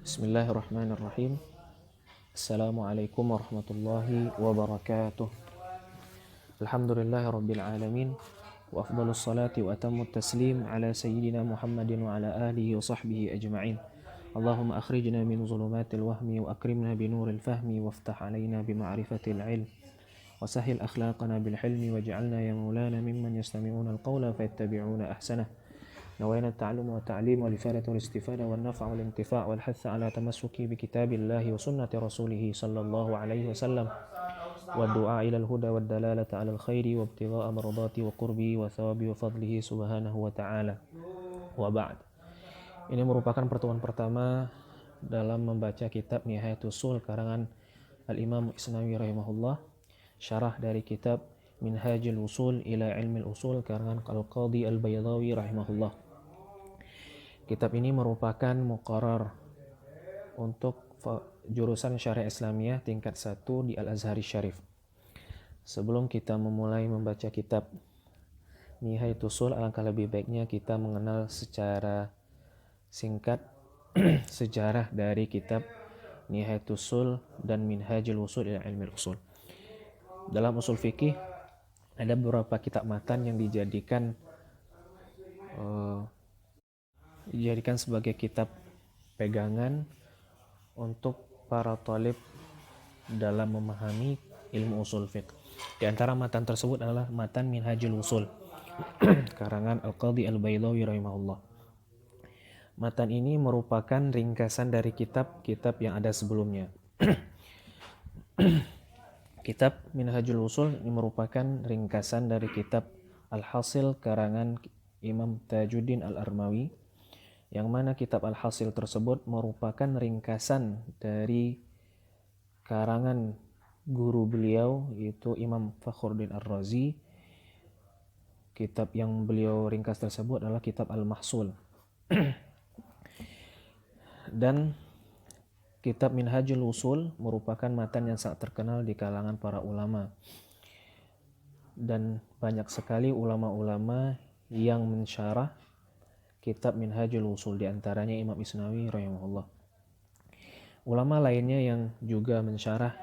Bismillahirrahmanirrahim. Assalamualaikum warahmatullahi wabarakatuh. Alhamdulillahi rabbil alamin. Wa afdalus salati wa atammut taslim ala sayyidina Muhammadin wa ala alihi wa sahbihi ajma'in. Allahumma akhrijna min zulumatil wahmi wa akrimna binuril fahmi waftah alaina bima'rifatil ilm wa sahil akhlaqana bil hilmi waj'alna ya maulana mimman yastami'una al-qawla fayattabi'una ahsanah. نوينا التعلم والتعليم والإفادة والاستفادة والنفع والانتفاع والحث على تمسك بكتاب الله وسنة رسوله صلى الله عليه وسلم والدعاء إلى الهدى والدلالة على الخير وابتغاء مرضاته وقربه وثوابه وفضله سبحانه وتعالى. وبعد. Ini merupakan pertemuan pertama dalam membaca kitab Nihayatus Ushul karangan Al-Imam Isnawi rahimahullah, syarah dari kitab Minhajul Ushul ila Ilmil Ushul karangan Al-Qadhi Al-Baydawi rahimahullah. Kitab ini merupakan muqarrar untuk jurusan Syariah Islamiyah tingkat 1 di Al-Azhari Syarif. Sebelum kita memulai membaca kitab Nihayatus Ushul, alangkah lebih baiknya kita mengenal secara singkat sejarah dari kitab Nihayatus Ushul dan Minhajul Ushul ila Ilmil Ushul. Dalam usul fikih ada beberapa kitab matan yang dijadikan sebagai kitab pegangan untuk para talib dalam memahami ilmu usul fiqh. Di antara matan tersebut adalah matan Minhajul Ushul karangan Al-Qadhi Al-Baydawi rahimahullah. Matan ini merupakan ringkasan dari kitab-kitab yang ada sebelumnya. Kitab Minhajul Ushul ini merupakan ringkasan dari kitab Al-Hasil karangan Imam Tajuddin Al-Armawi, yang mana kitab Al-Hasil tersebut merupakan ringkasan dari karangan guru beliau, yaitu Imam Fakhruddin Ar-Razi. Kitab yang beliau ringkas tersebut adalah kitab Al-Mahsul. Dan kitab Minhajul Ushul merupakan matan yang sangat terkenal di kalangan para ulama. Dan banyak sekali ulama-ulama yang mensyarah kitab Minhajul Ushul, di antaranya Imam Isnawi rahimahullah. Ulama lainnya yang juga mensyarah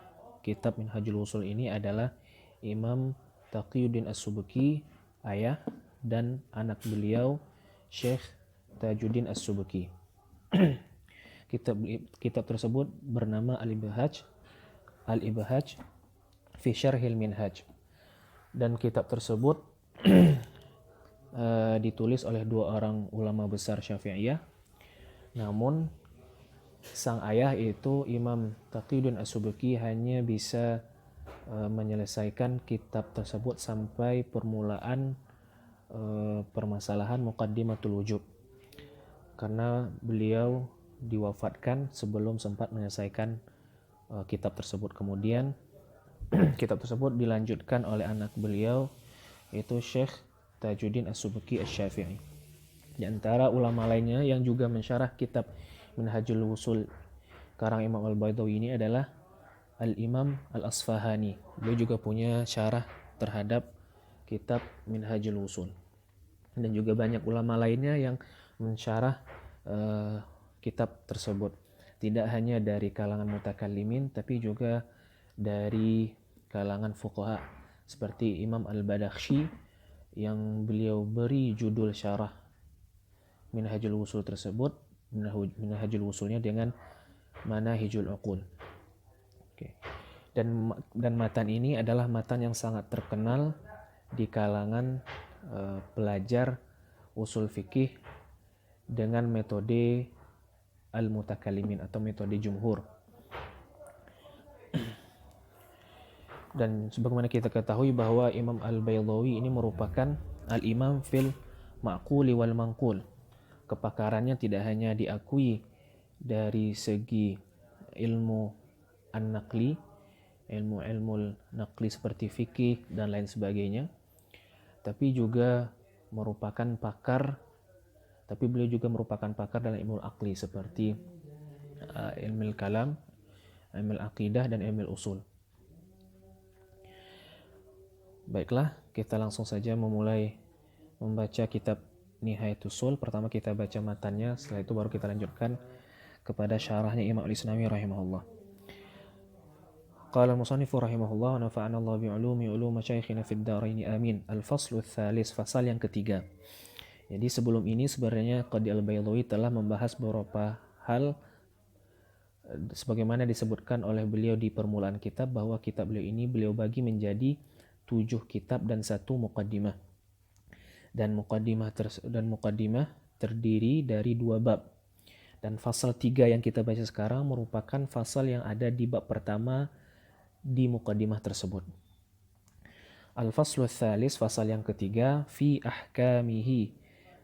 kitab Minhajul Ushul ini adalah Imam Taqiyuddin As-Subki, ayah dan anak beliau Syekh Tajuddin As-Subki. Kitab tersebut bernama Al-Ibhaj fi Syarhil Minhaj. Dan kitab tersebut ditulis oleh dua orang ulama besar Syafi'iyah. Namun sang ayah yaitu Imam Taqiyuddin As-Subki hanya bisa menyelesaikan kitab tersebut sampai permulaan permasalahan Muqaddimatul Wujub, karena beliau diwafatkan sebelum sempat menyelesaikan kitab tersebut. Kemudian kitab tersebut dilanjutkan oleh anak beliau yaitu Syekh Tajuddin As-Subki Asy-Syafi'i. Di antara ulama lainnya yang juga mensyarah kitab Minhajul Ushul karang Imam Al-Baydawi ini adalah Al-Imam Al-Asfahani. Beliau juga punya syarah terhadap kitab Minhajul Ushul. Dan juga banyak ulama lainnya yang mensyarah kitab tersebut. Tidak hanya dari kalangan mutakallimin, tapi juga dari kalangan fuqaha seperti Imam Al-Badakhshi, yang beliau beri judul syarah Minhajul Ushul tersebut, Minhajul Ushulnya dengan Manahijul Uqul. Dan matan ini adalah matan yang sangat terkenal di kalangan pelajar usul fikih dengan metode al-mutakallimin atau metode jumhur. Dan sebagaimana kita ketahui bahwa Imam Al-Baydawi ini merupakan al-imam fil ma'quli wal manqul. Kepakarannya tidak hanya diakui dari segi ilmu an-naqli, ilmu naqli seperti fikih dan lain sebagainya, tapi beliau juga merupakan pakar dalam ilmu aqli seperti ilmu kalam, ilmu aqidah dan ilmu usul. Baiklah, kita langsung saja memulai membaca kitab Nihayatus Ushul. Pertama kita baca matannya, setelah itu baru kita lanjutkan kepada syarahnya Imam Al-Isnami rahimahullah. Qala al-musannifu rahimahullah, nafa'ana Allah bi'ulumi ulum masyayikhina fid dharain amin. Al-faslu tsalis, fasal yang ketiga. Jadi sebelum ini sebenarnya Qadi Al-Baydawi telah membahas beberapa hal sebagaimana disebutkan oleh beliau di permulaan kitab, bahwa kitab beliau ini beliau bagi menjadi 7 kitab dan 1 muqaddimah. Dan muqaddimah terdiri dari 2 bab. Dan fasal 3 yang kita baca sekarang merupakan fasal yang ada di bab pertama di muqaddimah tersebut. Al-faslu tsalis, fasal yang ketiga, fi ahkamihi,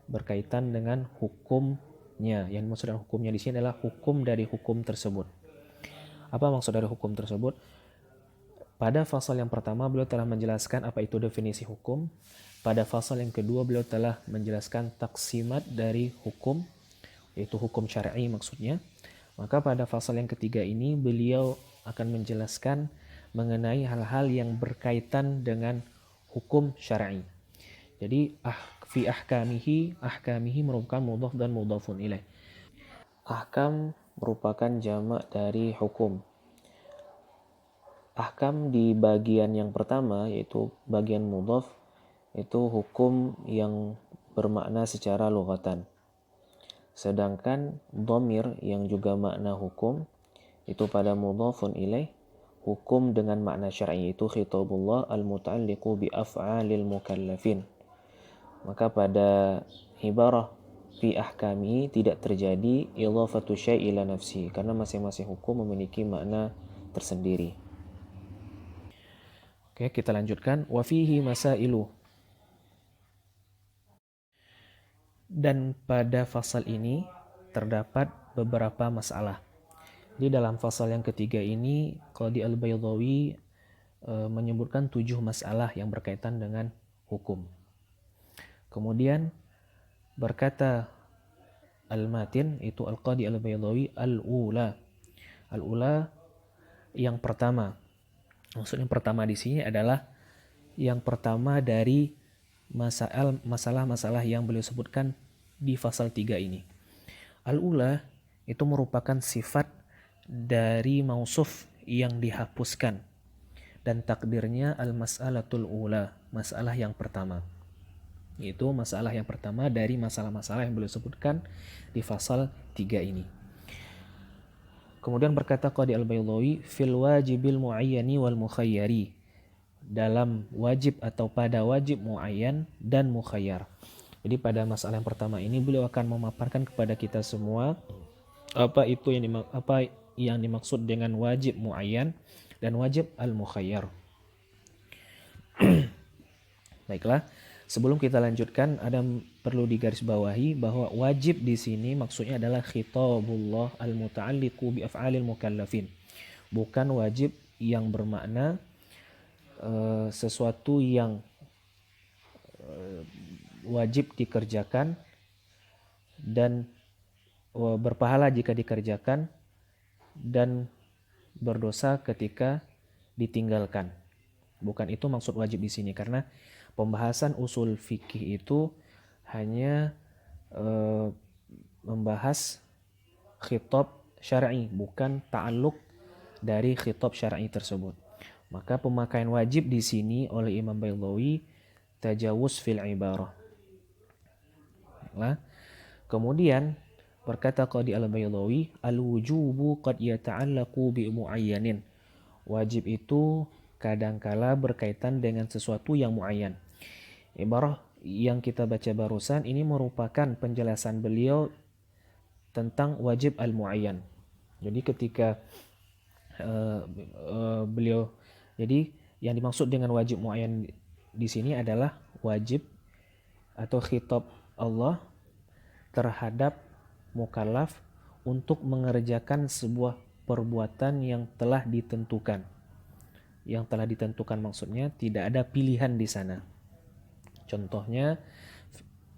berkaitan dengan hukumnya. Yang dimaksud dengan hukumnya di sini adalah hukum dari hukum tersebut. Apa maksud dari hukum tersebut? Pada fasal yang pertama beliau telah menjelaskan apa itu definisi hukum. Pada fasal yang kedua beliau telah menjelaskan taksimat dari hukum, yaitu hukum syar'i maksudnya. Maka pada fasal yang ketiga ini beliau akan menjelaskan mengenai hal-hal yang berkaitan dengan hukum syar'i. Jadi fi ahkamihi merupakan mudhaf dan mudhafun ilaih. Ahkam merupakan jamak dari hukum. Ahkam di bagian yang pertama, yaitu bagian mudhaf, itu hukum yang bermakna secara lughatan. Sedangkan dhamir yang juga makna hukum itu pada mudhafun ilaih, hukum dengan makna syar'i, itu khitabullah al-muta'alliqu bi af'alil mukallafin. Maka pada ibarah fi ahkami tidak terjadi idhafatu syai' ila nafsi, karena masing-masing hukum memiliki makna tersendiri. Oke, kita lanjutkan. Wa fihi masailu. Dan pada fasal ini terdapat beberapa masalah. Di dalam fasal yang ketiga ini Qadi Al-Baydawi menyebutkan 7 masalah yang berkaitan dengan hukum. Kemudian berkata Al-Matin, itu Al-Qadi Al-Baydawi, Al-Ula yang pertama. Maksudnya yang pertama di sini adalah yang pertama dari masalah-masalah yang beliau sebutkan di fasal 3 ini. Al-Ula itu merupakan sifat dari mausuf yang dihapuskan, dan takdirnya al-mas'alatul ula, masalah yang pertama. Itu masalah yang pertama dari masalah-masalah yang beliau sebutkan di fasal 3 ini. Kemudian berkata Qadi Al-Baydawi, fil wajibil muayyani wal mukhayyari, dalam wajib atau pada wajib muayyan dan mukhayyar. Jadi pada masalah yang pertama ini beliau akan memaparkan kepada kita semua apa yang dimaksud dengan wajib muayyan dan wajib al-mukhayyar. Baiklah, sebelum kita lanjutkan ada perlu digarisbawahi bahwa wajib di sini maksudnya adalah khitabullah al-muta'alliqu bi af'alil mukallafin. Bukan wajib yang bermakna sesuatu yang wajib dikerjakan dan berpahala jika dikerjakan dan berdosa ketika ditinggalkan. Bukan itu maksud wajib di sini, karena pembahasan usul fikih itu hanya membahas khitab syar'i, bukan ta'alluq dari khitab syar'i tersebut. Maka pemakaian wajib di sini oleh Imam Baydawi tajawuz fil ibarah. Nah, kemudian berkata Qadi Al-Baydawi, al-wujubu qad yata'allaqu bi muayyanin. Wajib itu kadangkala berkaitan dengan sesuatu yang muayyan. Ibarah yang kita baca barusan ini merupakan penjelasan beliau tentang wajib al-muayyan. Jadi ketika beliau, jadi yang dimaksud dengan wajib muayyan di sini adalah wajib atau khitab Allah terhadap mukallaf untuk mengerjakan sebuah perbuatan yang telah ditentukan. Yang telah ditentukan maksudnya tidak ada pilihan di sana. Contohnya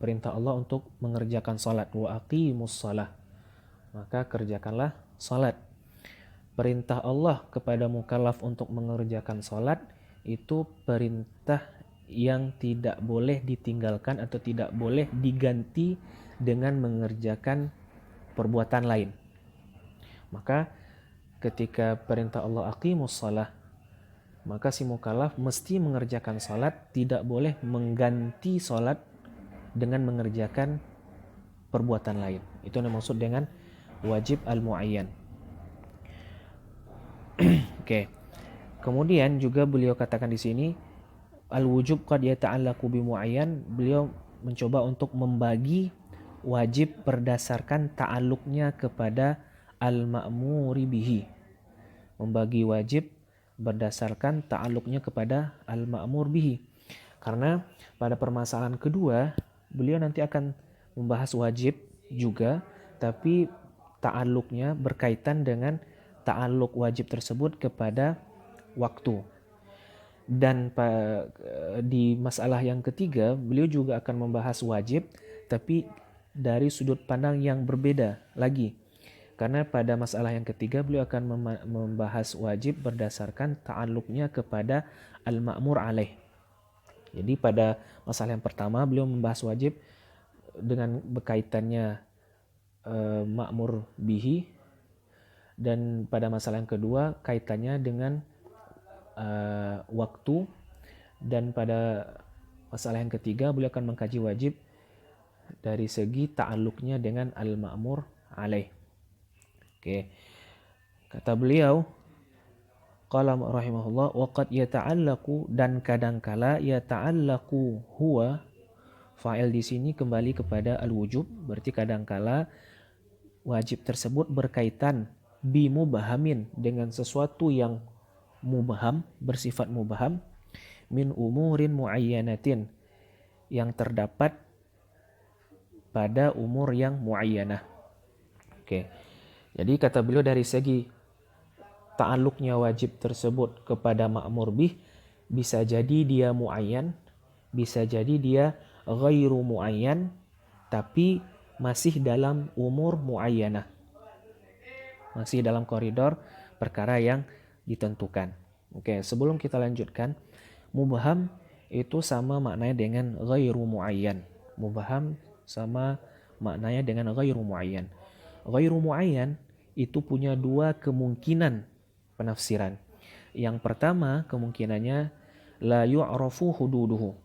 perintah Allah untuk mengerjakan salat, wa aqimus shalah. Maka kerjakanlah salat. Perintah Allah kepada mukallaf untuk mengerjakan salat itu perintah yang tidak boleh ditinggalkan atau tidak boleh diganti dengan mengerjakan perbuatan lain. Maka ketika perintah Allah aqimus shalah, maka si mukallaf mesti mengerjakan salat, tidak boleh mengganti salat dengan mengerjakan perbuatan lain. Itu yang dimaksud dengan wajib al-muayyan. Oke. Kemudian juga beliau katakan di sini al-wujub qad yata'allaqu bi muayyan. Beliau mencoba untuk membagi wajib berdasarkan ta'alluqnya kepada al-ma'muri bihi. Membagi wajib berdasarkan ta'alluqnya kepada al-ma'mur bihi. Karena pada permasalahan kedua, beliau nanti akan membahas wajib juga, tapi ta'alluqnya berkaitan dengan ta'alluq wajib tersebut kepada waktu. Dan di masalah yang ketiga, beliau juga akan membahas wajib, tapi dari sudut pandang yang berbeda lagi. Karena pada masalah yang ketiga, beliau akan membahas wajib berdasarkan ta'alluqnya kepada al-ma'mur alaih. Jadi pada masalah yang pertama, beliau membahas wajib dengan berkaitannya ma'mur bihi. Dan pada masalah yang kedua, kaitannya dengan waktu. Dan pada masalah yang ketiga, beliau akan mengkaji wajib dari segi ta'alluqnya dengan al-ma'mur alaih. Oke. Kata beliau, qala rahimahullah, wa qad yata'allaqu, dan kadangkala yata'allaqu huwa, fa'il di sini kembali kepada al-wujub, berarti kadangkala wajib tersebut berkaitan bi mubahamin, dengan sesuatu yang mubaham, bersifat mubaham, min umurin muayyanatin, yang terdapat pada umur yang muayyanah. Oke. Jadi kata beliau dari segi ta'alluqnya wajib tersebut kepada ma'mur bih, bisa jadi dia muayyan, bisa jadi dia ghairu muayyan, tapi masih dalam umur muayyanah, masih dalam koridor perkara yang ditentukan. Oke, sebelum kita lanjutkan, mubham itu sama maknanya dengan ghairu muayyan. Mubham sama maknanya dengan ghairu muayyan. Ghairu muayyan itu punya dua kemungkinan penafsiran. Yang pertama kemungkinannya la yu'rafu hududuhu.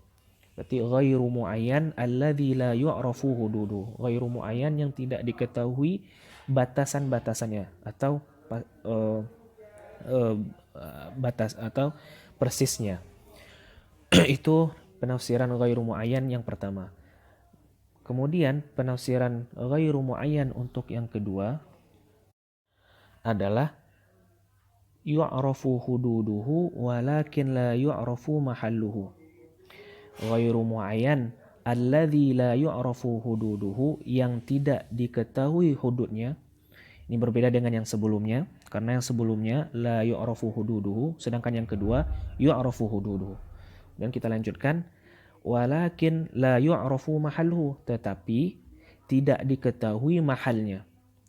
Berarti ghairu muayyan alladzi la yu'rafu hududuhu. Ghairu muayyan yang tidak diketahui batasan-batasannya atau batas atau persisnya. Itu penafsiran ghairu muayyan yang pertama. Kemudian penafsiran ghairu muayyan untuk yang kedua adalah yu'rafu hududuhu walakin la yu'rafu mahalluhu. Ghairu muayyan alladzi la yu'rafu hududuhu, yang tidak diketahui hududnya. Ini berbeda dengan yang sebelumnya, karena yang sebelumnya la yu'rafu hududuhu, sedangkan yang kedua yu'rafu hududuhu. Dan kita lanjutkan, walakin la yu'rafu mahalluhu, tetapi tidak diketahui mahalnya.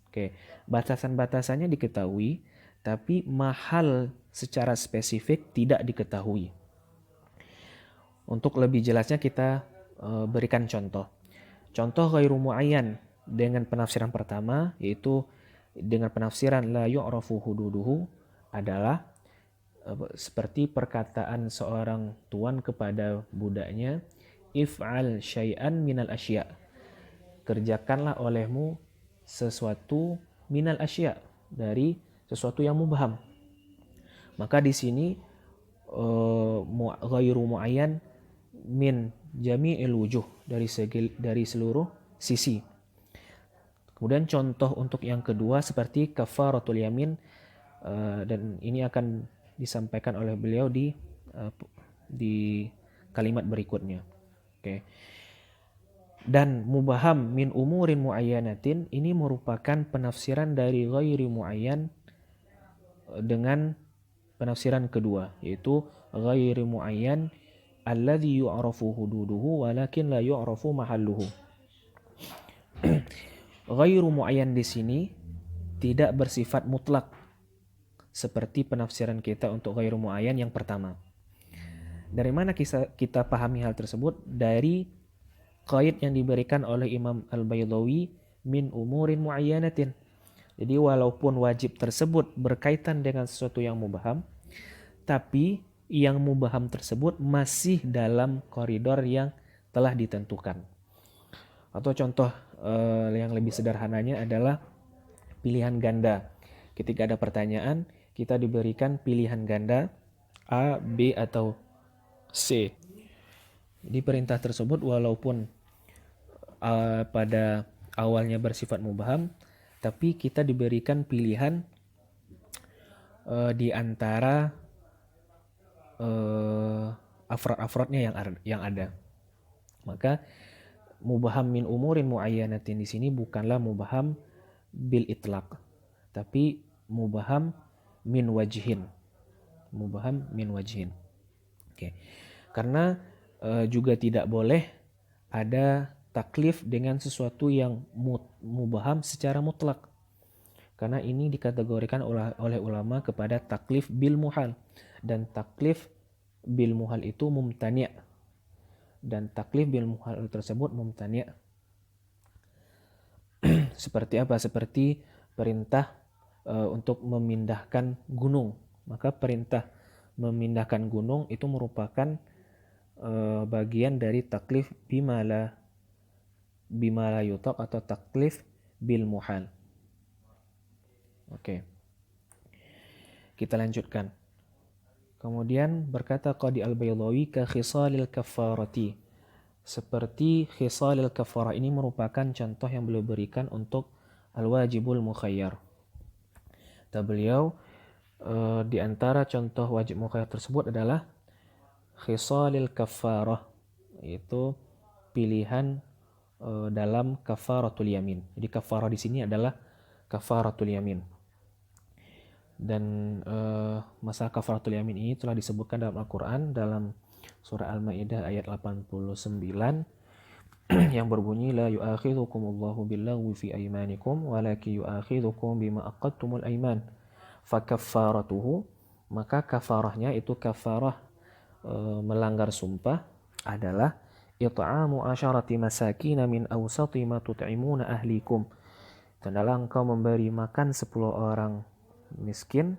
Oke, batasan-batasannya diketahui, tapi mahal secara spesifik tidak diketahui. Untuk lebih jelasnya kita berikan contoh. Contoh ghairu muayyan dengan penafsiran pertama, yaitu dengan penafsiran la yu'rafu hududuhu, adalah seperti perkataan seorang tuan kepada budaknya, if'al syai'an minal asya', kerjakanlah olehmu sesuatu minal asya', dari sesuatu yang mubham. Maka di sini ghairu muayyan min jami'il wujuh, dari seluruh sisi. Kemudian contoh untuk yang kedua seperti kafaratul yamin, dan ini akan disampaikan oleh beliau di kalimat berikutnya. Oke. Dan mubaham min umurin muayyanatin, ini merupakan penafsiran dari ghairi muayyan dengan penafsiran kedua, yaitu ghairi muayyan alladzi yu'rafu hududuhu walakin la yu'rafu mahalluhu. Ghairu muayyan di sini tidak bersifat mutlak seperti penafsiran kita untuk ghairu muayyan yang pertama. Dari mana kita pahami hal tersebut? Dari qaid yang diberikan oleh Imam Al-Baydawi min umurin muayyanatin. Jadi walaupun wajib tersebut berkaitan dengan sesuatu yang mubham, tapi yang mubham tersebut masih dalam koridor yang telah ditentukan. Atau contoh yang lebih sederhananya adalah pilihan ganda. Ketika ada pertanyaan, kita diberikan pilihan ganda A, B, atau C. Di perintah tersebut walaupun pada awalnya bersifat mubham, tapi kita diberikan pilihan di antara afrod-afrodnya yang ada. Maka mubham min umurin muayyanatin di sini bukanlah mubham bil itlaq, tapi mubham min wajhin. Mubham min wajhin. Oke. Karena juga tidak boleh ada taklif dengan sesuatu yang mubham secara mutlak. Karena ini dikategorikan oleh ulama kepada taklif bil muhal. Dan taklif bil muhal itu mumtani'. Dan taklif bil muhal tersebut mumtani'. Seperti apa? Seperti perintah untuk memindahkan gunung. Maka perintah memindahkan gunung itu merupakan bagian dari taklif bimala yutaq atau taklif bil muhal. Oke. Kita lanjutkan. Kemudian berkata Qadi Al-Baydawi ka khisalil kafarati. Seperti khisalil kafarah ini merupakan contoh yang beliau berikan untuk al-wajibul mukhayyar. Kata beliau di antara contoh wajib mukhayyar tersebut adalah khisalil kafarah, yaitu pilihan dalam kafaratul yamin. Jadi kafarah di sini adalah kafaratul yamin. Dan masalah kafaratul yamin ini telah disebutkan dalam Al-Quran dalam surah Al-Maidah ayat 89 yang berbunyi la yu'akhidhukumullahu billaghwi fi aymanikum walakin yu'akhidhukum bima aqadtumul ayman fakaffaratuhu, maka kafarahnya itu kafarah melanggar sumpah adalah it'amu asyarati masakin min awsati ma tut'imuna ahlikum. Dan adalah engkau memberi makan 10 orang miskin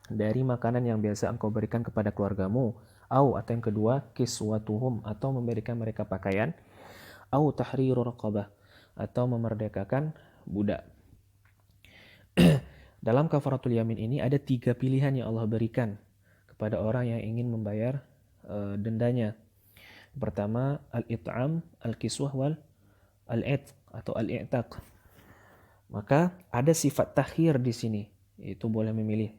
dari makanan yang biasa engkau berikan kepada keluargamu. Atau yang kedua, kiswatuhum, atau memberikan mereka pakaian. Au tahriru raqabah, atau memerdekakan budak. Dalam kafaratul yamin ini ada 3 pilihan yang Allah berikan kepada orang yang ingin membayar dendanya. Pertama, al-it'am, al-kiswah, wal al-'itq atau al-i'taq. Maka ada sifat takhir di sini, yaitu boleh memilih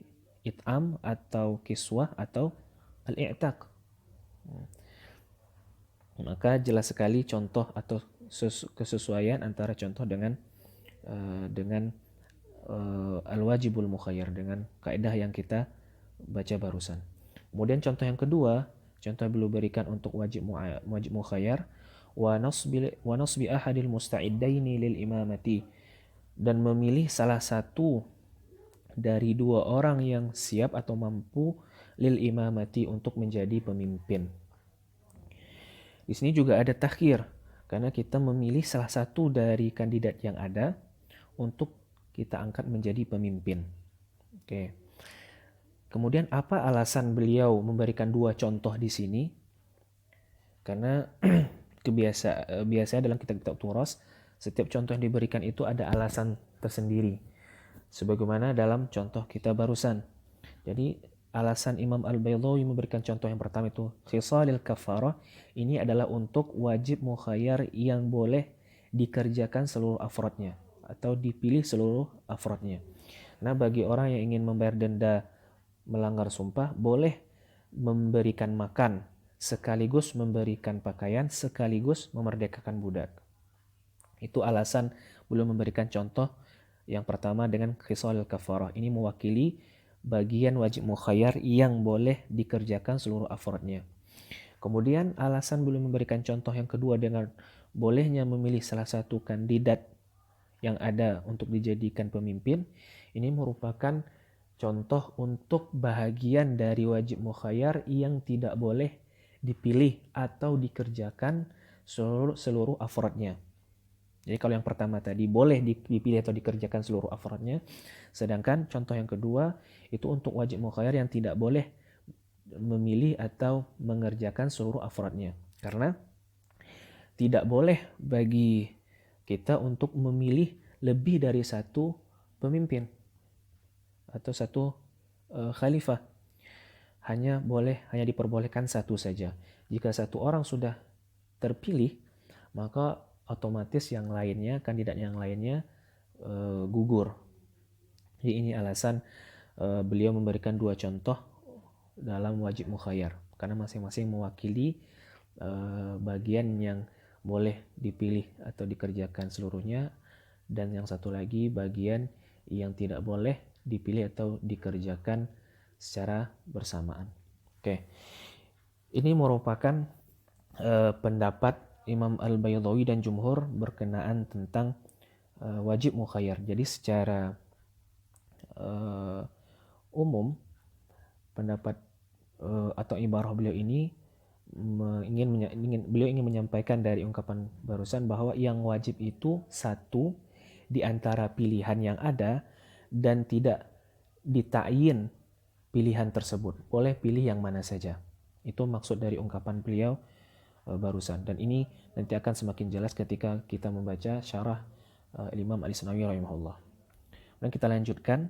it'am atau kiswah atau al-i'taq. Maka jelas sekali contoh atau kesesuaian antara contoh dengan al-wajibul mukhayyar, dengan kaidah yang kita baca barusan. Kemudian contoh yang kedua, contoh yang belum berikan untuk wajib mukhayyar, wa nasbi ahadil musta'iddaini lil imamati, dan memilih salah satu dari 2 orang yang siap atau mampu lil imamati untuk menjadi pemimpin. Di sini juga ada takhir, karena kita memilih salah satu dari kandidat yang ada untuk kita angkat menjadi pemimpin. Oke. Kemudian apa alasan beliau memberikan 2 contoh di sini? Karena biasanya dalam kitab-kitab turas, setiap contoh yang diberikan itu ada alasan tersendiri. Sebagaimana dalam contoh kita barusan. Jadi alasan Imam Al-Baydawi memberikan contoh yang pertama itu khisalil kafarah, ini adalah untuk wajib mukhayyar yang boleh dikerjakan seluruh afrodnya atau dipilih seluruh afrodnya. Nah, bagi orang yang ingin membayar denda melanggar sumpah, boleh memberikan makan sekaligus memberikan pakaian sekaligus memerdekakan budak. Itu alasan belum memberikan contoh yang pertama dengan khisalil kafarah. Ini mewakili bagian wajib mukhayyar yang boleh dikerjakan seluruh afrodnya. Kemudian alasan belum memberikan contoh yang kedua dengan bolehnya memilih salah satu kandidat yang ada untuk dijadikan pemimpin, ini merupakan contoh untuk bahagian dari wajib mukhayyar yang tidak boleh dipilih atau dikerjakan seluruh afrodnya. Jadi kalau yang pertama tadi boleh dipilih atau dikerjakan seluruh afrodnya, sedangkan contoh yang kedua itu untuk wajib mukhayyar yang tidak boleh memilih atau mengerjakan seluruh afrodnya. Karena tidak boleh bagi kita untuk memilih lebih dari satu pemimpin atau satu khalifah. Hanya diperbolehkan satu saja. Jika satu orang sudah terpilih, maka otomatis yang lainnya, kandidat yang lainnya gugur. Jadi ini alasan beliau memberikan dua contoh dalam wajib mukhayyar, karena masing-masing mewakili bagian yang boleh dipilih atau dikerjakan seluruhnya, dan yang satu lagi bagian yang tidak boleh dipilih atau dikerjakan secara bersamaan. Oke, ini merupakan pendapat Imam Al-Baydawi dan Jumhur berkenaan tentang wajib mukhayyar. Jadi secara umum pendapat atau ibarah beliau ini beliau ingin menyampaikan dari ungkapan barusan bahwa yang wajib itu satu di antara pilihan yang ada dan tidak ditakyin pilihan tersebut. Boleh pilih yang mana saja. Itu maksud dari ungkapan beliau barusan. Dan ini nanti akan semakin jelas ketika kita membaca syarah Imam Al-Isnawi rahimahullah. Dan kita lanjutkan.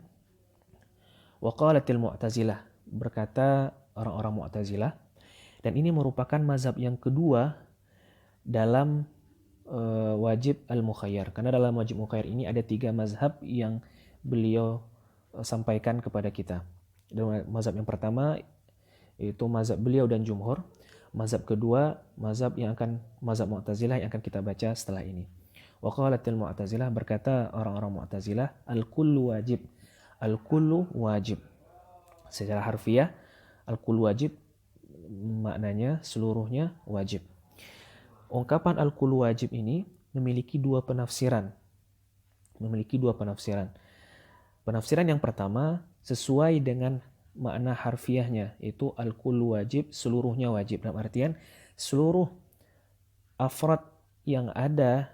Waqalatil Mu'tazilah, berkata orang-orang Mu'tazilah, dan ini merupakan mazhab yang kedua dalam wajib al-mukhayyar. Karena dalam wajib mukhayyar ini ada 3 mazhab yang beliau sampaikan kepada kita. Dan mazhab yang pertama itu mazhab beliau dan jumhur. Mazhab kedua mazhab Mu'tazilah yang akan kita baca setelah ini. Waqalatil Mu'tazilah, berkata orang-orang Mu'tazilah, al-kullu wajib. Al-kullu wajib. Secara harfiah al-kullu wajib maknanya seluruhnya wajib. Ungkapan al-kullu wajib ini memiliki dua penafsiran. Penafsiran yang pertama sesuai dengan makna harfiahnya, itu al-kullu wajib, seluruhnya wajib. Dalam artian seluruh afrad yang ada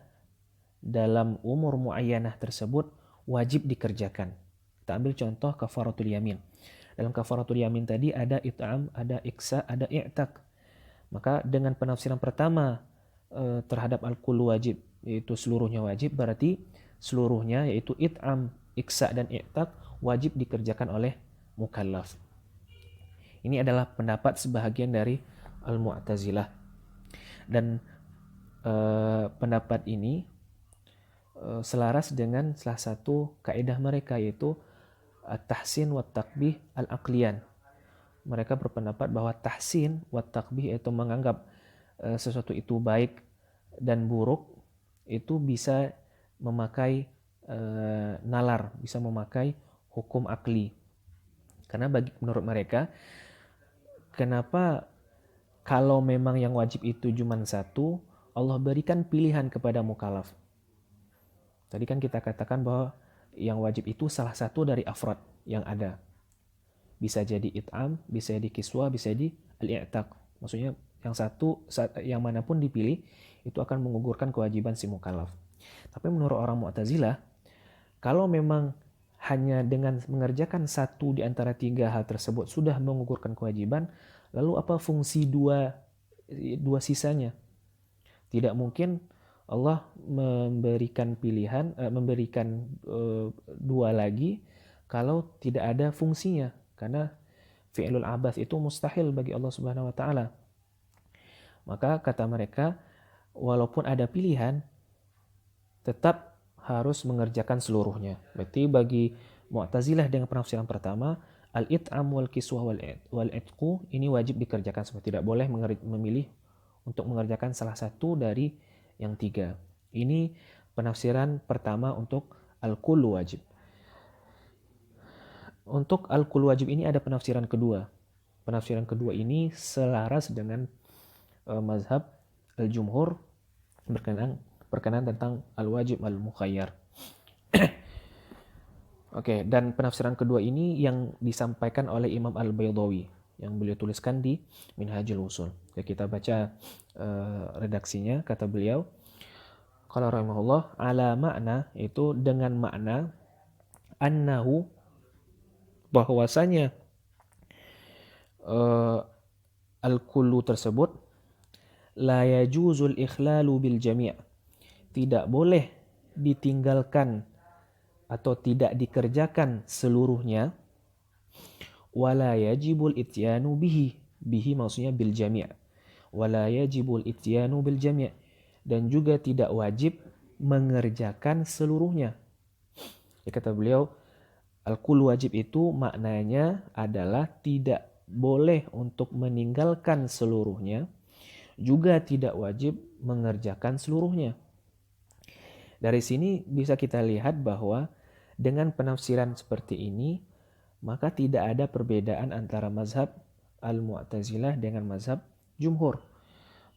dalam umur muayyanah tersebut wajib dikerjakan. Kita ambil contoh kafaratul yamin. Dalam kafaratul yamin tadi ada it'am, ada iksa, ada i'taq. Maka dengan penafsiran pertama terhadap al-kullu wajib, yaitu seluruhnya wajib, berarti seluruhnya yaitu it'am, iksa, dan i'taq wajib dikerjakan oleh mukallaf. Ini adalah pendapat sebahagian dari al-Mu'tazilah. Dan pendapat ini selaras dengan salah satu kaidah mereka, yaitu at-tahsin wa takbih al-aqliyan. Mereka berpendapat bahwa tahsin wa takbih, yaitu menganggap sesuatu itu baik dan buruk, itu bisa memakai nalar, bisa memakai hukum akli. Karena menurut mereka, kenapa kalau memang yang wajib itu cuma satu, Allah berikan pilihan kepada mukallaf. Tadi kan kita katakan bahwa yang wajib itu salah satu dari afrad yang ada. Bisa jadi it'am, bisa jadi kiswa, bisa jadi al-i'taq. Maksudnya yang manapun dipilih itu akan menggugurkan kewajiban si mukallaf. Tapi menurut orang Mu'tazilah, kalau memang hanya dengan mengerjakan satu di antara 3 hal tersebut sudah menggugurkan kewajiban, lalu apa fungsi dua sisanya? Tidak mungkin Allah memberikan pilihan, memberikan 2 lagi kalau tidak ada fungsinya, karena fi'lul abath itu mustahil bagi Allah Subhanahu wa taala. Maka kata mereka, walaupun ada pilihan, tetap harus mengerjakan seluruhnya. Berarti bagi Mu'tazilah dengan penafsiran pertama, al-it'am wal kiswah wal itqu ini wajib dikerjakan semua. Tidak boleh memilih untuk mengerjakan salah satu dari yang 3. Ini penafsiran pertama untuk al-kullu wajib. Untuk al-kullu wajib ini ada penafsiran kedua. Penafsiran kedua ini selaras dengan mazhab al-jumhur berkenaan tentang al-wajib al-mukhayyar. Oke, dan penafsiran kedua ini yang disampaikan oleh Imam Al-Baydawi yang beliau tuliskan di Minhajul Usul. Kita baca redaksinya. Kata beliau, Qala rahimahullah, ala makna itu dengan makna annahu bahwasanya al-kullu tersebut la yajuzul ikhlalu bil jami', tidak boleh ditinggalkan atau tidak dikerjakan seluruhnya, wala yajibul ityanu bihi maksudnya bil jami', wala yajibul ityanu bil jami', dan juga tidak wajib mengerjakan seluruhnya. Ya, kata beliau, al-kul wajib itu maknanya adalah tidak boleh untuk meninggalkan seluruhnya, juga tidak wajib mengerjakan seluruhnya. Dari sini bisa kita lihat bahwa dengan penafsiran seperti ini, maka tidak ada perbedaan antara mazhab al-Mu'tazilah dengan mazhab jumhur.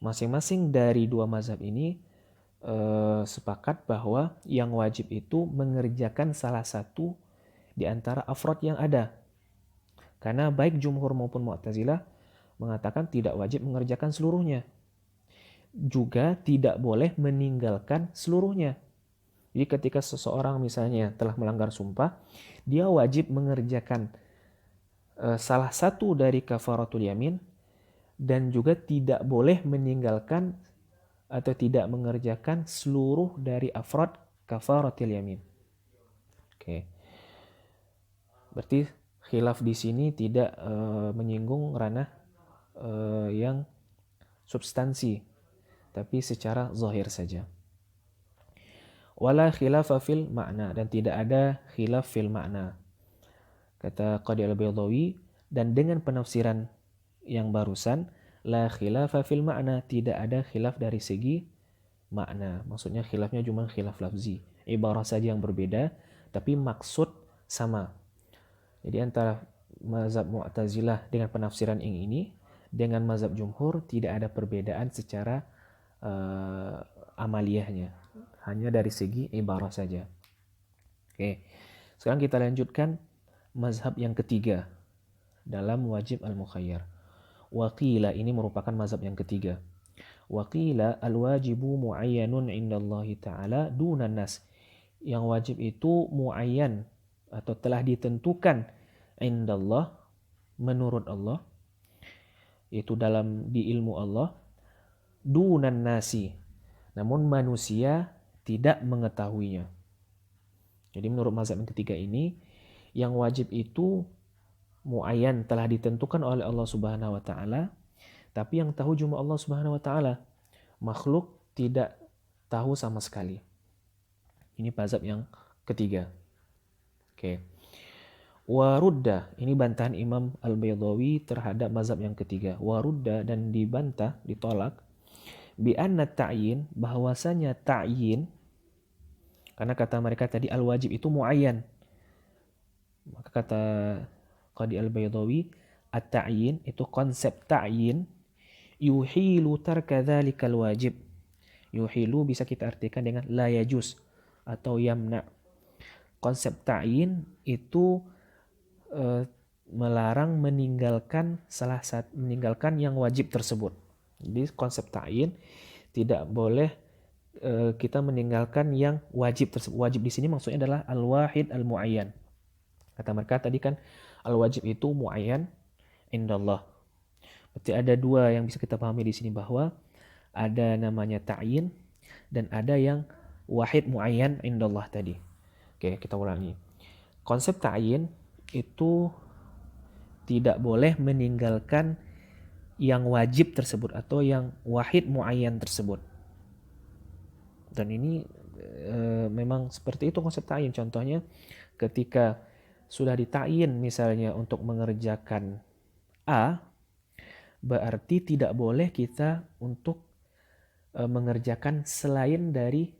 Masing-masing dari dua mazhab ini sepakat bahwa yang wajib itu mengerjakan salah satu di antara afrod yang ada. Karena baik jumhur maupun Mu'tazilah mengatakan tidak wajib mengerjakan seluruhnya. Juga tidak boleh meninggalkan seluruhnya. Jadi ketika seseorang misalnya telah melanggar sumpah, dia wajib mengerjakan salah satu dari kafaratul yamin, dan juga tidak boleh meninggalkan atau tidak mengerjakan seluruh dari afrad kafaratul yamin. Oke. Berarti khilaf di sini tidak menyinggung ranah yang substansi, tapi secara zahir saja. Wala khilafa fil makna, dan tidak ada khilaf fil makna. Kata Qadi al-Baydawi, dan dengan penafsiran yang barusan, la khilafa fil makna, tidak ada khilaf dari segi makna. Maksudnya khilafnya cuma khilaf lafzi, ibarah saja yang berbeda, tapi maksud sama. Jadi antara mazhab Mu'tazilah dengan penafsiran yang ini dengan mazhab jumhur tidak ada perbedaan secara amaliyahnya, hanya dari segi ibarah saja. Oke, sekarang kita lanjutkan mazhab yang ketiga dalam wajib al-mukhayyar. Waqila, ini merupakan mazhab yang ketiga. Waqila al-wajibu mu'ayyanun indallahi ta'ala dunan nas. Yang wajib itu mu'ayyan atau telah ditentukan indallah, menurut Allah, itu dalam di ilmu Allah, dunan nasi, namun manusia tidak mengetahuinya. Jadi menurut mazhab yang ketiga ini, yang wajib itu muayyan, telah ditentukan oleh Allah Subhanahu wa taala, tapi yang tahu cuma Allah Subhanahu wa taala. Makhluk tidak tahu sama sekali. Ini mazhab yang ketiga. Oke. Warudda, ini bantahan Imam Al-Baydawi terhadap mazhab yang ketiga. Warudda, dan dibantah, ditolak, bi anna ta'yin, bahwasanya ta'yin, karena kata mereka tadi al-wajib itu muayyan. Maka kata Qadi Al-Baydawi, at-ta'yin itu konsep ta'yin yuhilu tarka dzalikal wajib. Yuhilu bisa kita artikan dengan la yajuz atau yamna. Konsep ta'yin itu melarang meninggalkan meninggalkan yang wajib tersebut. Jadi konsep ta'yin tidak boleh kita meninggalkan yang wajib tersebut. Wajib di sini maksudnya adalah al-wahid al-muayyan. Kata mereka tadi kan al-wajib itu muayyan indallah. Berarti ada dua yang bisa kita pahami di sini, bahwa ada namanya ta'yin dan ada yang wahid muayyan indallah tadi. Oke, kita ulangi. Konsep ta'yin itu tidak boleh meninggalkan yang wajib tersebut atau yang wahid muayyan tersebut. Dan ini memang seperti itu konsep ta'yin. Contohnya ketika sudah dita'yin misalnya untuk mengerjakan A, berarti tidak boleh kita untuk mengerjakan selain dari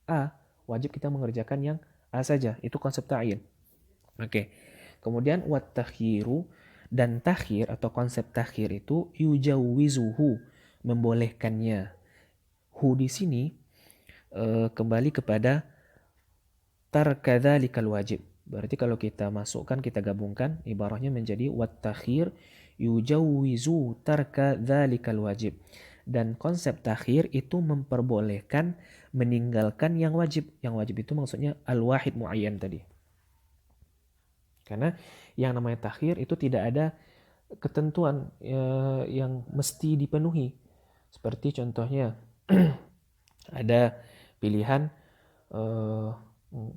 A. Wajib kita mengerjakan yang A saja. Itu konsep ta'yin. Oke. Kemudian wat takhiru, dan takhir atau konsep takhir itu yujawwizuhu, membolehkannya. Hu di sini kembali kepada tarka dzalikal wajib. Berarti kalau kita masukkan, kita gabungkan, ibarahnya menjadi wat takhir yujawwizu tarka dzalikal wajib. Dan konsep takhir itu memperbolehkan meninggalkan yang wajib. Yang wajib itu maksudnya al-wahid muayyan tadi. Karena yang namanya takhir itu tidak ada ketentuan yang mesti dipenuhi. Seperti contohnya ada pilihan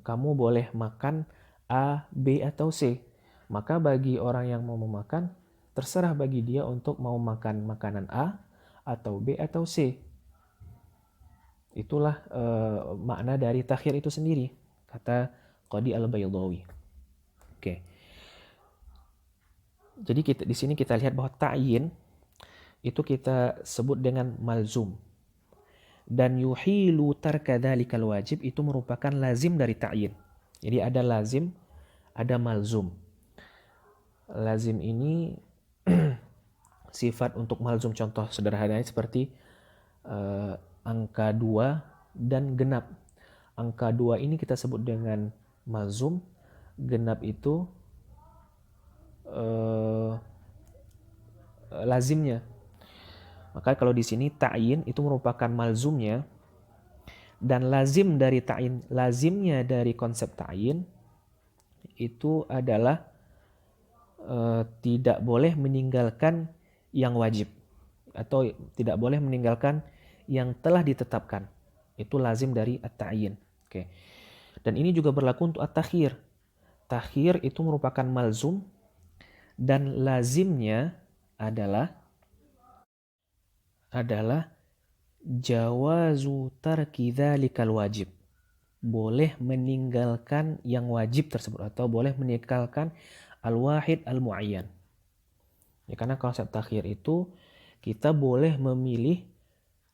kamu boleh makan A, B, atau C. Maka bagi orang yang mau memakan, terserah bagi dia untuk mau makan makanan A, atau B, atau C. Itulah makna dari takhir itu sendiri, kata Qadi Al-Baydawi. Oke. Jadi di sini kita lihat bahwa ta'yin itu kita sebut dengan malzum. Dan yuhilu tarka dzalikal wajib itu merupakan lazim dari ta'yin. Jadi ada lazim, ada malzum. Lazim ini sifat untuk malzum, contoh sederhananya seperti angka 2 dan genap. Angka 2 ini kita sebut dengan malzum, genap itu lazimnya. Maka kalau di sini ta'yin itu merupakan malzumnya, dan lazim dari ta'yin, lazimnya dari konsep ta'yin itu adalah tidak boleh meninggalkan yang wajib atau tidak boleh meninggalkan yang telah ditetapkan. Itu lazim dari at-ta'yin. Oke. Dan ini juga berlaku untuk at-takhir. Takhir itu merupakan malzum dan lazimnya adalah jawazu tarki dzalikal wajib. Boleh meninggalkan yang wajib tersebut atau boleh meninggalkan al-wahid al-muayyan. Ya, karena konsep takhir itu kita boleh memilih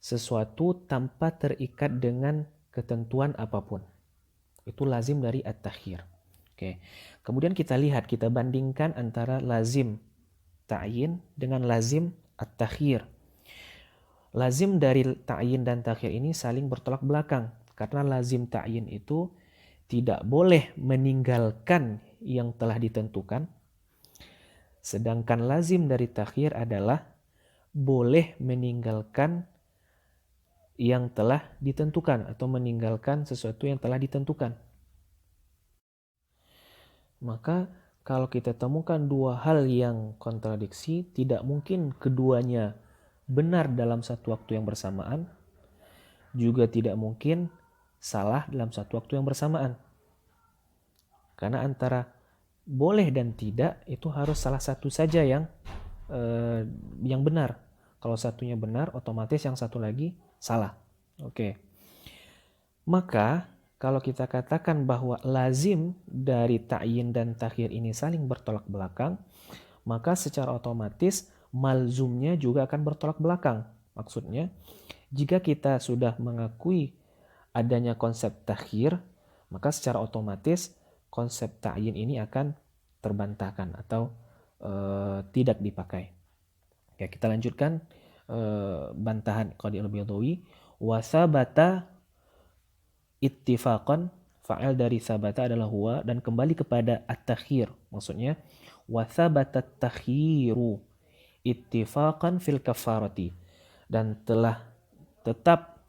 sesuatu tanpa terikat dengan ketentuan apapun. Itu lazim dari at-takhir. Oke. Kemudian kita lihat, kita bandingkan antara lazim ta'yin dengan lazim at-takhir. Lazim dari ta'yin dan takhir ini saling bertolak belakang. Karena lazim ta'yin itu tidak boleh meninggalkan yang telah ditentukan. Sedangkan lazim dari takhir adalah boleh meninggalkan yang telah ditentukan atau meninggalkan sesuatu yang telah ditentukan. Maka kalau kita temukan dua hal yang kontradiksi, tidak mungkin keduanya benar dalam satu waktu yang bersamaan, juga tidak mungkin salah dalam satu waktu yang bersamaan. Karena antara boleh dan tidak itu harus salah satu saja yang benar. Kalau satunya benar, otomatis yang satu lagi salah. Oke. Maka kalau kita katakan bahwa lazim dari ta'yin dan takhir ini saling bertolak belakang, maka secara otomatis malzumnya juga akan bertolak belakang. Maksudnya, jika kita sudah mengakui adanya konsep takhir, maka secara otomatis konsep ta'yin ini akan terbantahkan atau tidak dipakai. Oke, kita lanjutkan bantahan Qadi Al-Baydawi. Wa sabata ittifaqan, fa'il dari sabata adalah huwa, dan kembali kepada at-takhir. Maksudnya wa sabata at-takhiru ittifaqan fil kafarati, dan telah tetap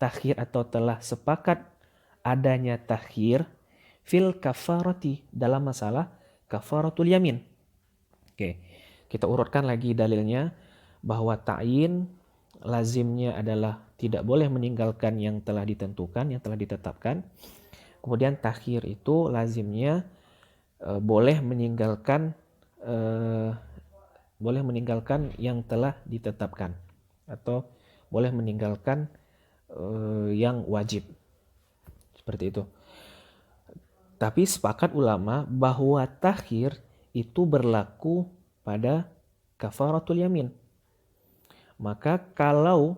takhir atau telah sepakat adanya takhir fil kafarati dalam masalah kafaratul yamin. Oke, kita urutkan lagi dalilnya bahwa ta'yin lazimnya adalah tidak boleh meninggalkan yang telah ditentukan, yang telah ditetapkan. Kemudian takhir itu lazimnya boleh meninggalkan yang telah ditetapkan atau boleh meninggalkan yang wajib. Seperti itu. Tapi sepakat ulama bahwa takhir itu berlaku pada kafaratul yamin. Maka kalau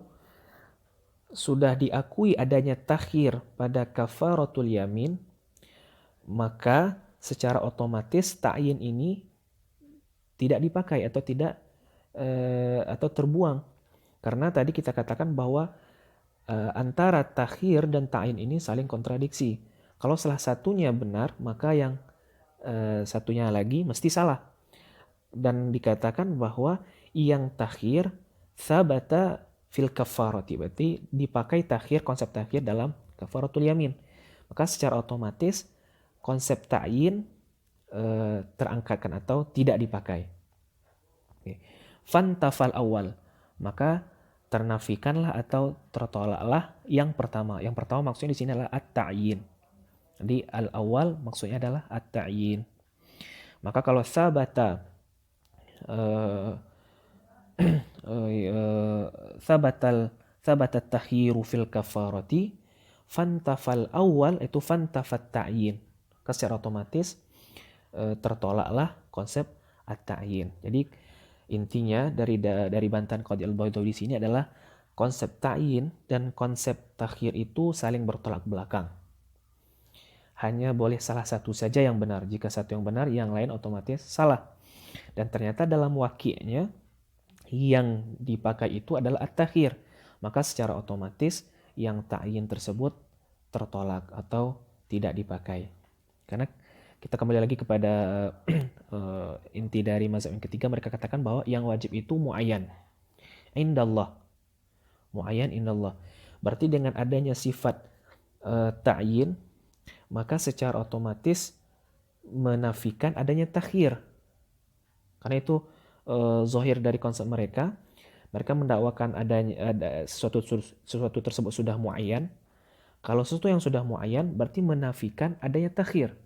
sudah diakui adanya takhir pada kafaratul yamin, maka secara otomatis ta'yin ini tidak dipakai atau tidak atau terbuang. Karena tadi kita katakan bahwa antara takhir dan ta'yin ini saling kontradiksi. Kalau salah satunya benar, maka yang satunya lagi mesti salah. Dan dikatakan bahwa yang takhir sabata fil kafarati, berarti dipakai takhir, konsep takhir dalam kafaratul yamin. Maka secara otomatis konsep ta'yin terangkatkan atau tidak dipakai. Oke. Fantafal awal, maka ternafikanlah atau tertolaklah yang pertama. Yang pertama maksudnya di sini adalah at-ta'yin. Jadi al-awal maksudnya adalah at-ta'yin. Maka kalau sabata sabatat takhiru fil kafarati fantafal awal, itu fantafat ta'yin. Secara otomatis tertolaklah konsep at-ta'yin. Jadi intinya dari bantahan Qadhi al-Baydawi di sini adalah konsep ta'yin dan konsep takhir itu saling bertolak belakang. Hanya boleh salah satu saja yang benar. Jika satu yang benar, yang lain otomatis salah. Dan ternyata dalam waqi'nya yang dipakai itu adalah at-takhir. Maka secara otomatis yang ta'yin tersebut tertolak atau tidak dipakai. Karena kita kembali lagi kepada inti dari mazhab yang ketiga, mereka katakan bahwa yang wajib itu muayyan indallah. Muayyan indallah. Berarti dengan adanya sifat ta'yin, maka secara otomatis menafikan adanya takhir. Karena itu zahir dari konsep mereka mendakwakan adanya sesuatu tersebut sudah muayyan. Kalau sesuatu yang sudah muayyan berarti menafikan adanya takhir.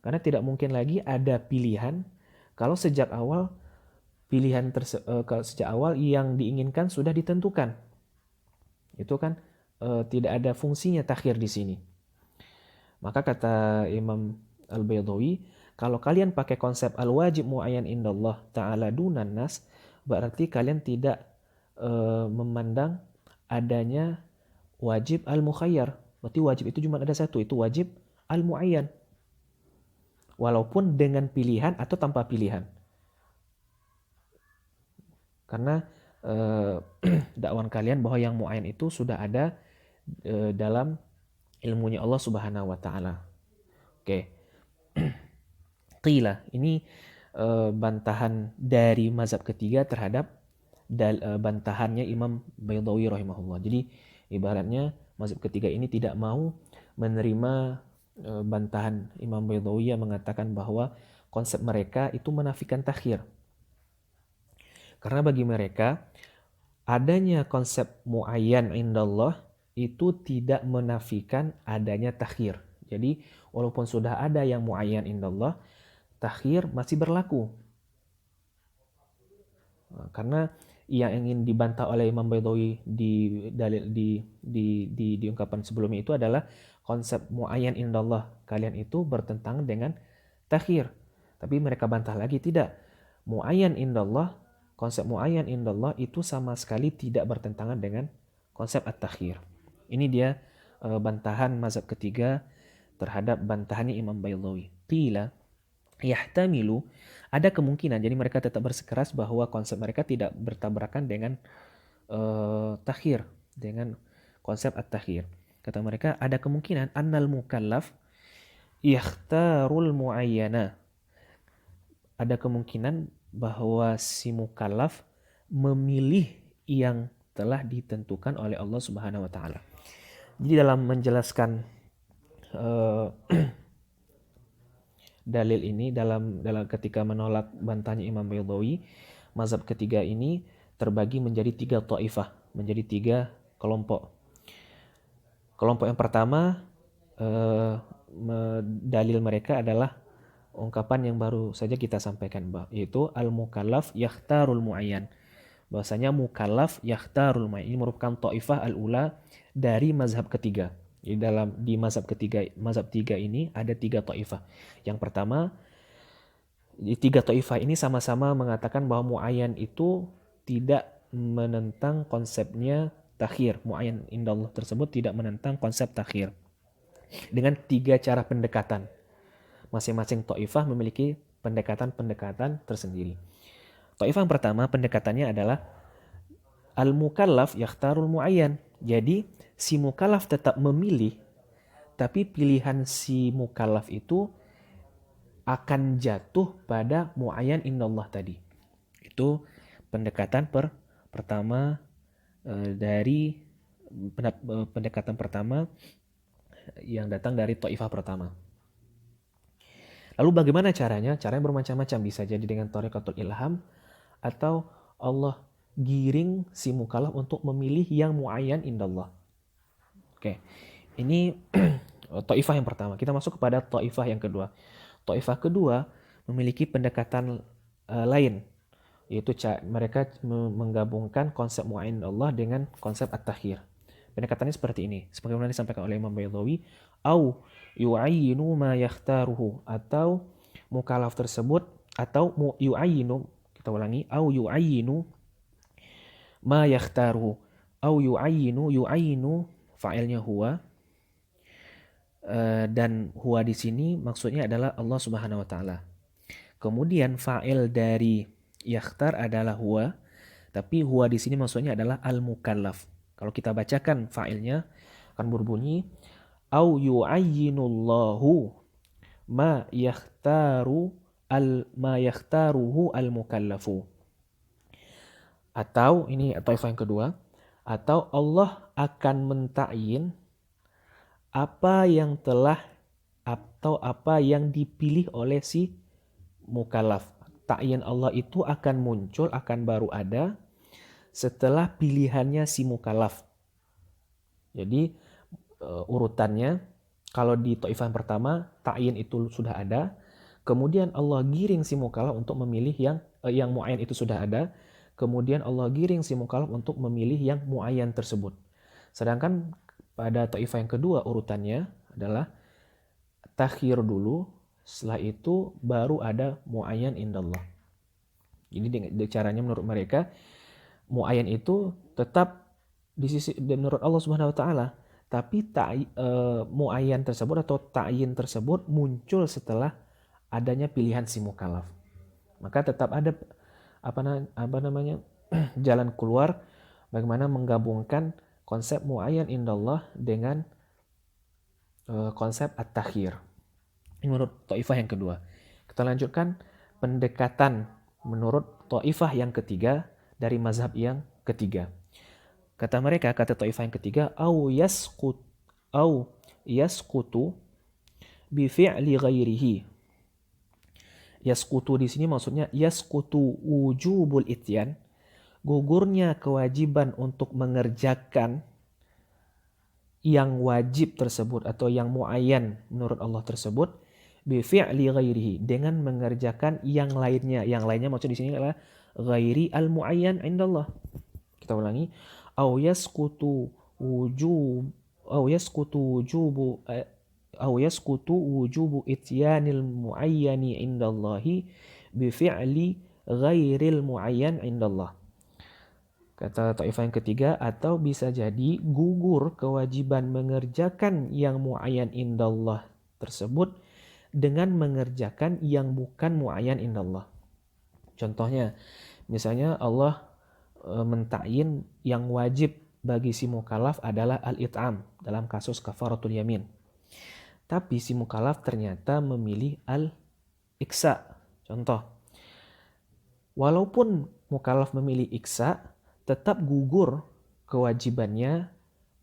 Karena tidak mungkin lagi ada pilihan kalau sejak awal sejak awal yang diinginkan sudah ditentukan. Itu kan tidak ada fungsinya takhir di sini. Maka kata Imam Al-Baydawi, kalau kalian pakai konsep al-wajib muayyan indallah ta'ala dunan nas, berarti kalian tidak memandang adanya wajib al-mukhayyar. Berarti wajib itu cuma ada satu, itu wajib al-muayyan. Walaupun dengan pilihan atau tanpa pilihan. Karena dakwaan kalian bahwa yang muayyan itu sudah ada dalam ilmunya Allah Subhanahu wa taala. Oke. Qila, ini bantahan dari mazhab ketiga terhadap bantahannya Imam Baydawi rahimahullah. Jadi ibaratnya mazhab ketiga ini tidak mau menerima bantahan Imam Baydawi yang mengatakan bahwa konsep mereka itu menafikan takhir. Karena bagi mereka adanya konsep muayyan indallah itu tidak menafikan adanya takhir. Jadi walaupun sudah ada yang muayyan indallah, takhir masih berlaku. Karena yang ingin dibantah oleh Imam Baydawi di ungkapan sebelumnya itu adalah konsep muayyan indallah kalian itu bertentangan dengan takhir. Tapi mereka bantah lagi, tidak. Muayyan indallah, konsep muayyan indallah itu sama sekali tidak bertentangan dengan konsep at-takhir. Ini dia bantahan mazhab ketiga terhadap bantahannya Imam Baydawi. Qila yahtamilu, ada kemungkinan, jadi mereka tetap bersikeras bahwa konsep mereka tidak bertabrakan dengan takhir, dengan konsep at-takhir. Kata mereka ada kemungkinan annal mukallaf yakhtarul muayyana. Ada kemungkinan bahwa si mukallaf memilih yang telah ditentukan oleh Allah Subhanahu wa taala. Jadi dalam menjelaskan dalil ini, dalam ketika menolak bantahnya Imam Baydawi, mazhab ketiga ini terbagi menjadi 3 taifah, menjadi 3 kelompok. Kelompok yang pertama, dalil mereka adalah ungkapan yang baru saja kita sampaikan, yaitu al-mukallaf yakhtarul muayyan. Bahwasanya mukallaf yakhtarul muayyan ini merupakan taifah al-ula dari mazhab ketiga. Jadi di mazhab tiga ini ada 3 taifah. Yang pertama, di 3 taifah ini sama-sama mengatakan bahwa muayyan itu tidak menentang konsepnya takhir. Muayyan indallah tersebut tidak menentang konsep takhir. Dengan 3 cara pendekatan. Masing-masing taifah memiliki pendekatan-pendekatan tersendiri. Taifah yang pertama pendekatannya adalah al-mukallaf yakhtarul muayyan. Jadi si mukallaf tetap memilih, tapi pilihan si mukallaf itu akan jatuh pada muayyan indallah tadi. Itu pendekatan pertama dari pendekatan pertama yang datang dari Taifah pertama. Lalu bagaimana caranya? Caranya bermacam-macam, bisa jadi dengan thariqatul ilham atau Allah giring si mukallaf untuk memilih yang muayyan indallah. Oke. Ini Taifah yang pertama. Kita masuk kepada Taifah yang kedua. Taifah kedua memiliki pendekatan lain, yaitu mereka menggabungkan konsep muayyan Allah dengan konsep at-takhir. Pendekatannya seperti ini, sebagaimana disampaikan oleh Imam Baydawi, au yu'ayyinu ma yakhtaruhu, atau mukallaf tersebut, atau yu'ayyinu, kita ulangi, au yu'ayyinu ma yakhtaruhu, au yu'ayyinu fa'ilnya huwa, dan huwa di sini maksudnya adalah Allah Subhanahu wa taala. Kemudian fa'il dari yakhtar adalah huwa, tapi huwa di sini maksudnya adalah al-mukallaf. Kalau kita bacakan fa'ilnya akan berbunyi au yu'ayyinullahu ma yakhtaruhu al-mukallafu. Atau ini taifah yang kedua, atau Allah akan mentakyin apa yang telah atau apa yang dipilih oleh si mukallaf. Takyin Allah itu akan muncul, akan baru ada setelah pilihannya si mukallaf. Jadi urutannya, kalau di taifah yang pertama takyin itu sudah ada, kemudian Allah giring si mukallaf untuk memilih yang muayyan itu sudah ada, kemudian Allah giring si mukallaf untuk memilih yang muayyan tersebut. Sedangkan pada taifah yang kedua urutannya adalah takhir dulu, setelah itu baru ada muayyan indallah. Jadi caranya menurut mereka muayyan itu tetap di sisi menurut Allah Subhanahu wa taala, tapi muayyan tersebut atau ta'yin tersebut muncul setelah adanya pilihan si mukallaf. Maka tetap ada apa namanya jalan keluar bagaimana menggabungkan konsep muayyan indallah dengan konsep at-takhir. Ini menurut taifah yang kedua. Kita lanjutkan pendekatan menurut taifah yang ketiga dari mazhab yang ketiga. Kata mereka, kata taifah yang ketiga, au yasqutu bi fi'li ghairihi. Yasqutu di sini maksudnya yasqutu wujubul ityan, gugurnya kewajiban untuk mengerjakan yang wajib tersebut atau yang muayyan menurut Allah tersebut, bi fi'li ghairihi, dengan mengerjakan yang lainnya. Yang lainnya maksud di sini adalah ghairi al muayyan indallah. Kita ulangi, au yasqutu wujubu ityanil muayyani indallahi bi fi'li ghairil muayyan indallah. Kata taifah yang ketiga, atau bisa jadi gugur kewajiban mengerjakan yang muayyan indallah tersebut dengan mengerjakan yang bukan muayyan indallah. Contohnya, misalnya Allah mentakyin yang wajib bagi si mukallaf adalah al-it'am dalam kasus kafaratul yamin. Tapi si mukallaf ternyata memilih al-iksa. Contoh, walaupun mukallaf memilih iksa, tetap gugur kewajibannya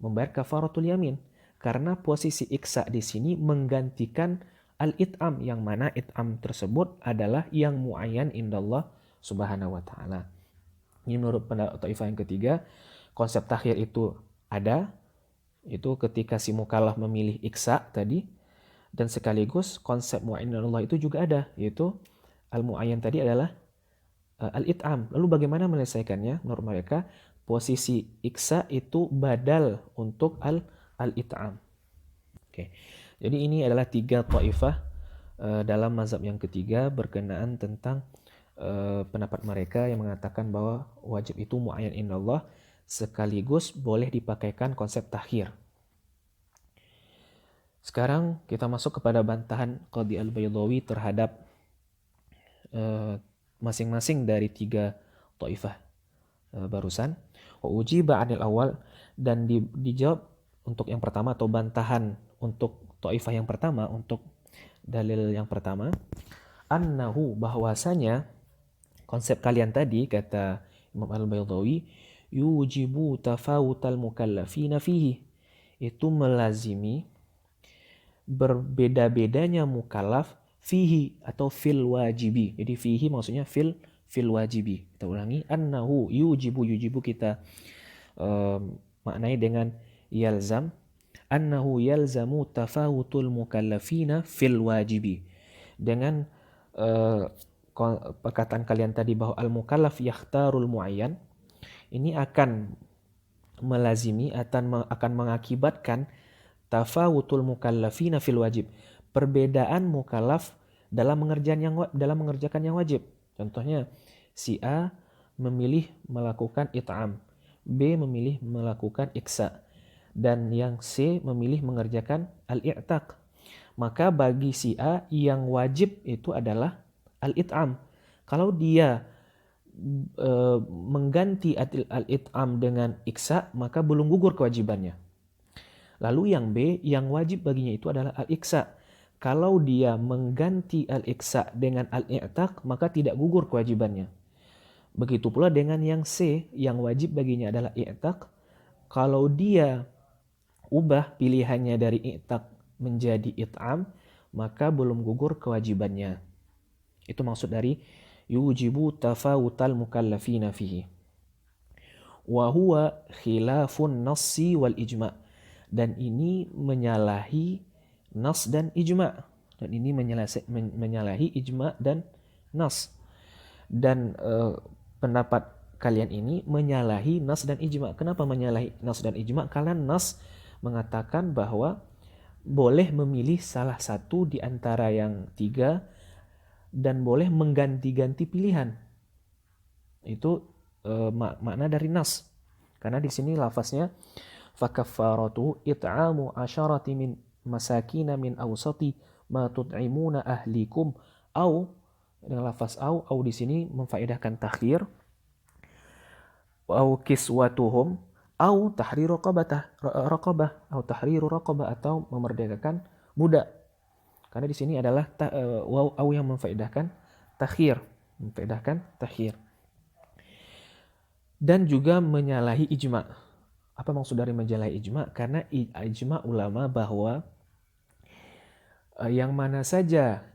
membayar kafaratul yamin, karena posisi iksa di sini menggantikan al-it'am, yang mana it'am tersebut adalah yang muayyan indallah Subhanahu wa taala. Ini menurut pendapat taifah yang ketiga, konsep takhir itu ada, itu ketika si mukallaf memilih iksa tadi, dan sekaligus konsep muayyan indallah itu juga ada, yaitu al-muayyan tadi adalah al-it'am. Lalu bagaimana menyelesaikannya? Menurut mereka, posisi iksa itu badal untuk al-it'am. Oke. Jadi ini adalah 3 taifah dalam mazhab yang ketiga berkenaan tentang pendapat mereka yang mengatakan bahwa wajib itu muayyan indallah, sekaligus boleh dipakaikan konsep takhir. Sekarang kita masuk kepada bantahan Qadhi al-Baydawi terhadap masing-masing dari 3 taifah barusan. Wa ujiba 'anil awal, dan dijawab untuk yang pertama atau bantahan untuk taifah yang pertama, untuk dalil yang pertama, annahu, bahwasanya konsep kalian tadi, kata Imam al-Baydawi, yujibu tafawutal mukallafina fihi. Itu melazimi berbeda-bedanya mukallaf fihi atau fil wajibi. Jadi fihi maksudnya fil wajibi. Kita ulangi, annahu yujibu kita maknai dengan yalzam, annahu yalzamu tafawutul mukallafina fil wajibi. Dengan perkataan kalian tadi bahwa al-mukallaf yakhtarul muayyan, ini akan melazimi, akan mengakibatkan tafawutul mukallafina fil wajib, perbedaan mukallaf dalam mengerjakan yang wajib. Contohnya, si A memilih melakukan it'am, B memilih melakukan iksa, dan yang C memilih mengerjakan al-i'taq. Maka bagi si A yang wajib itu adalah al-it'am. Kalau dia mengganti al-it'am dengan iksa, maka belum gugur kewajibannya. Lalu yang B, yang wajib baginya itu adalah al-iksa. Kalau dia mengganti al-iksa dengan al-i'taq, maka tidak gugur kewajibannya. Begitu pula dengan yang C, yang wajib baginya adalah i'taq. Kalau dia ubah pilihannya dari i'taq menjadi it'am, maka belum gugur kewajibannya. Itu maksud dari yujibu tafawutal mukallafina fihi. Wa huwa khilafun nassi wal ijma'. Dan ini menyalahi nas dan ijma'. Dan ini menyalahi ijma' dan nas. Dan pendapat kalian ini menyalahi nas dan ijma'. Kenapa menyalahi nas dan ijma'? Karena nas mengatakan bahwa boleh memilih salah satu di antara yang tiga dan boleh mengganti-ganti pilihan. Itu makna dari nas. Karena di sini lafaznya fakaffaratu it'amu asyarati min masakina min awsati ma tut'imuna ahlikum, au dengan lafaz au di sini memfaedahkan takhir, au kiswatuhum, au tahriru raqabah atau memerdekakan budak. Karena di sini adalah au yang memfaedahkan takhir, dan juga menyalahi ijma'. Apa maksud dari menyalahi ijma'? Karena ijma' ulama bahwa yang mana saja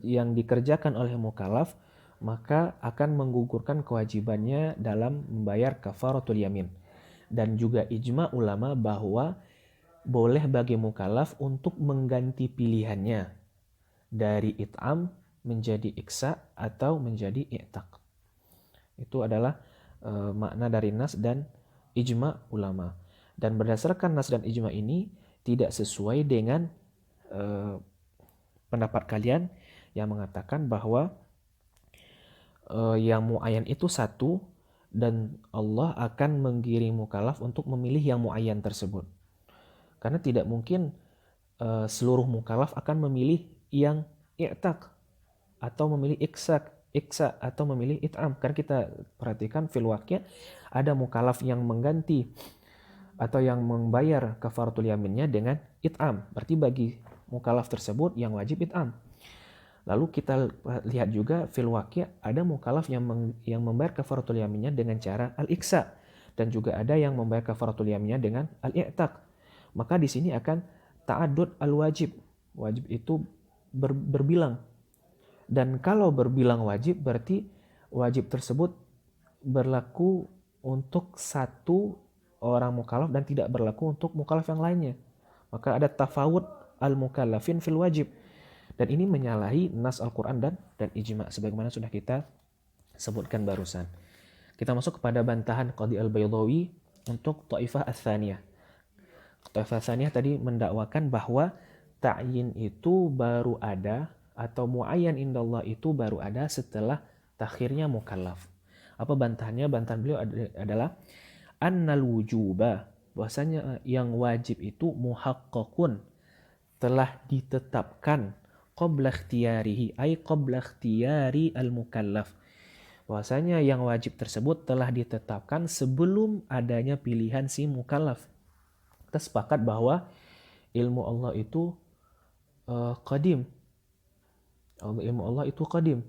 yang dikerjakan oleh mukallaf, maka akan menggugurkan kewajibannya dalam membayar kafaratul yamin. Dan juga ijma' ulama bahwa boleh bagi mukallaf untuk mengganti pilihannya dari it'am menjadi iksa atau menjadi i'taq. Itu adalah makna dari nas dan ijma' ulama. Dan berdasarkan nas dan ijma' ini tidak sesuai dengan pendapat kalian yang mengatakan bahwa yang muayyan itu satu dan Allah akan menggiring mukallaf untuk memilih yang muayyan tersebut. Karena tidak mungkin seluruh mukallaf akan memilih yang i'taq atau memilih iksa atau memilih it'am. Karena kita perhatikan fil waqi' ada mukallaf yang mengganti atau yang membayar kafaratul yaminnya dengan it'am. Berarti bagi mukallaf tersebut yang wajib it'am. Lalu kita lihat juga fil waqi' ada mukallaf yang membayar kafaratul yaminnya dengan cara al-iksa, dan juga ada yang membayar kafaratul yaminnya dengan al-i'taq. Maka di sini akan ta'addud al-wajib. Wajib itu berbilang. Dan kalau berbilang wajib, berarti wajib tersebut berlaku untuk satu orang mukallaf dan tidak berlaku untuk mukallaf yang lainnya. Maka ada tafawud al-mukallafin fil wajib. Dan ini menyalahi nas Al-Quran dan ijma' sebagaimana sudah kita sebutkan barusan. Kita masuk kepada bantahan Qadhi al-Baydawi untuk Taifah ats-Tsaniyah. Taifah ats-Tsaniyah tadi mendakwakan bahwa ta'yin itu baru ada atau muayyan indallah itu baru ada setelah takhirnya mukallaf. Apa bantahannya? Bantahan beliau adalah annal wujuba, bahwasanya yang wajib itu muhaqqaqun, telah ditetapkan qabla ikhtiyarihi ay qabla ikhtiyari al-mukallaf. Bahwasanya yang wajib tersebut telah ditetapkan sebelum adanya pilihan si mukallaf. Kita sepakat bahwa ilmu Allah itu qadim. Ilmu Allah itu qadim.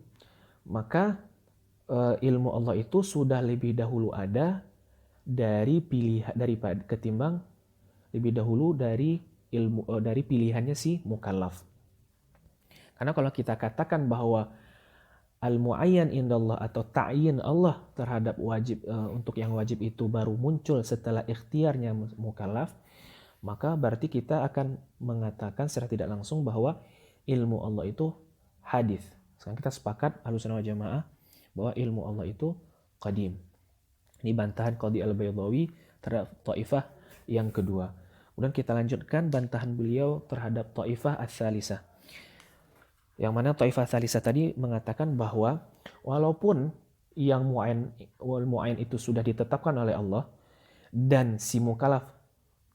Maka ilmu Allah itu sudah lebih dahulu ada dari daripada ketimbang lebih dahulu dari dari pilihannya si mukallaf. Karena kalau kita katakan bahwa al-muayyan indallah atau ta'yin Allah terhadap wajib untuk yang wajib itu baru muncul setelah ikhtiarnya mukallaf, maka berarti kita akan mengatakan secara tidak langsung bahwa ilmu Allah itu hadis. Sekarang kita sepakat Ahlussunnah wal Jamaah bahwa ilmu Allah itu qadim. Ini bantahan Qadhi al-Baydawi terhadap Taifah yang kedua. Kemudian kita lanjutkan bantahan beliau terhadap Taifah ats-tsalisah. Yang mana Taifah ats-tsalisah tadi mengatakan bahwa walaupun yang mu'ayyan itu sudah ditetapkan oleh Allah dan si mukallaf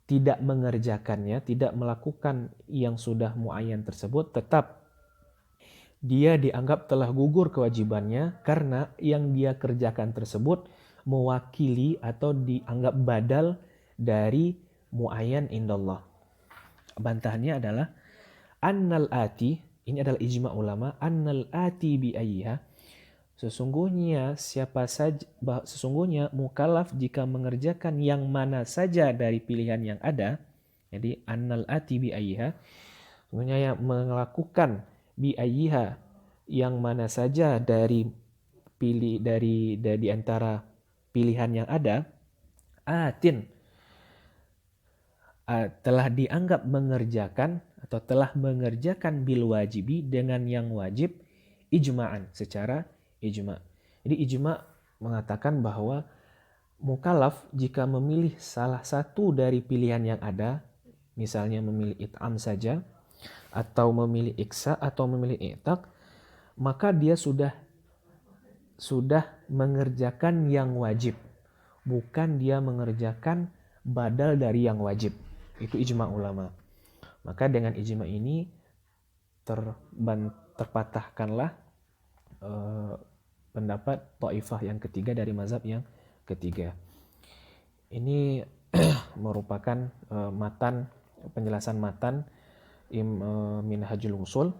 tidak mengerjakannya, tidak melakukan yang sudah muayyan tersebut, tetap dia dianggap telah gugur kewajibannya karena yang dia kerjakan tersebut mewakili atau dianggap badal dari muayyan indallah. Bantahannya adalah annal ati, ini adalah ijma ulama, annal ati bi ayyiha, sesungguhnya mukallaf jika mengerjakan yang mana saja dari pilihan yang ada, jadi annal ati bi ayyiha, sesungguhnya yang melakukan bi ayyiha yang mana saja dari antara pilihan yang ada, atin telah dianggap mengerjakan atau telah mengerjakan bil wajibi dengan yang wajib ijma'an, secara ijma'. Jadi ijma' mengatakan bahwa mukallaf jika memilih salah satu dari pilihan yang ada, misalnya memilih it'am saja, atau memilih iksa, atau memilih i'taq, maka dia sudah mengerjakan yang wajib, bukan dia mengerjakan badal dari yang wajib. Itu ijma' ulama. Maka dengan ijma' ini terpatahkanlah pendapat Taifah yang ketiga dari mazhab yang ketiga. Ini merupakan penjelasan matan Minhajul Ushul,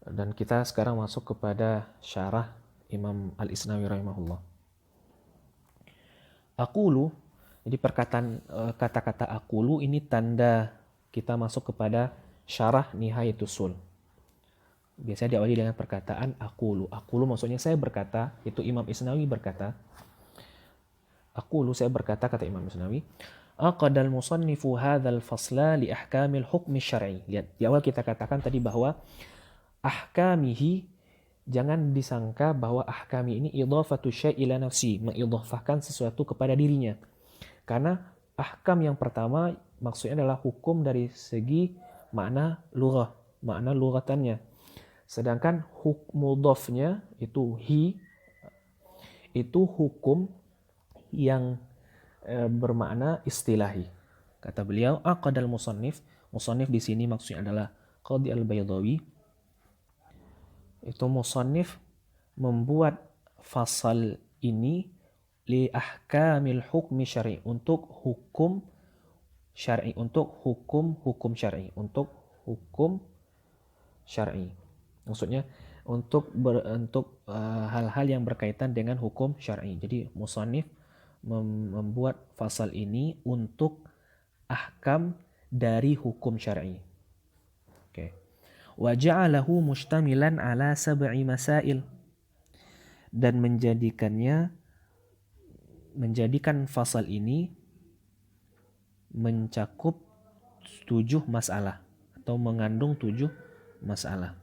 dan kita sekarang masuk kepada syarah Imam Al-Isnawi rahimahullah. Aqulu, jadi kata-kata aqulu ini tanda kita masuk kepada syarah Nihayatus Sul. Biasanya diawali dengan perkataan aqulu. Aqulu maksudnya saya berkata, itu Imam Isnawi berkata. Aqulu, saya berkata, kata Imam Isnawi, aqadal musannifu hadzal fasla li ahkamil hukmi syar'i. Lihat, di awal kita katakan tadi bahwa ahkamihi, jangan disangka bahwa ahkami ini idhafatu syai' ila nafsi, mengidhafahkan sesuatu kepada dirinya. Karena ahkam yang pertama maksudnya adalah hukum dari segi makna lughah, makna lughatannya. Sedangkan hukmu dhafnya itu itu hukum yang bermakna istilahi. Kata beliau, aqadal musannif di sini maksudnya adalah Qadhi al-Baydawi. Itu musannif membuat fasal ini li ahkamil hukmi syar'i, untuk hukum syar'i, untuk hukum syar'i, untuk hukum syar'i. Maksudnya untuk hal-hal yang berkaitan dengan hukum syar'i. Jadi musannif membuat fasal ini untuk ahkam dari hukum syar'i. Oke. Wa ja'alahu mustamilan ala sab'i masail, dan menjadikan fasal ini mencakup 7 masalah atau mengandung 7 masalah.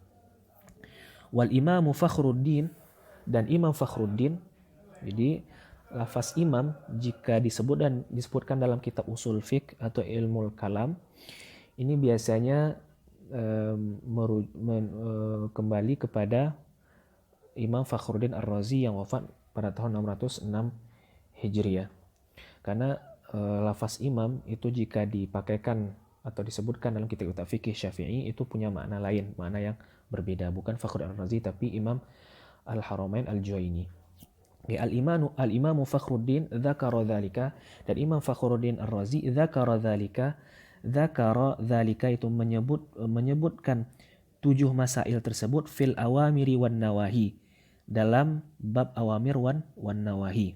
Wal Imamu Fakhruddin, dan Imam Fakhruddin, jadi lafaz imam jika disebutkan dalam kitab usul fiqh atau ilmu kalam, ini biasanya kembali kepada Imam Fakhruddin Ar-Razi yang wafat pada tahun 606 Hijriah. Karena lafaz imam itu jika dipakaikan atau disebutkan dalam kitab fikih Syafi'i itu punya makna lain, makna yang berbeda, bukan Fakhruddin Ar-Razi tapi Imam Al-Haramain Al-Juwaini. Al-Imamu Fakhruddin dzakara dzalika, dan Imam Fakhruddin Ar-Razi dzakara dzalika itu menyebutkan 7 masail tersebut fil awamiri wan nawahi, dalam bab awamir wan nawahi.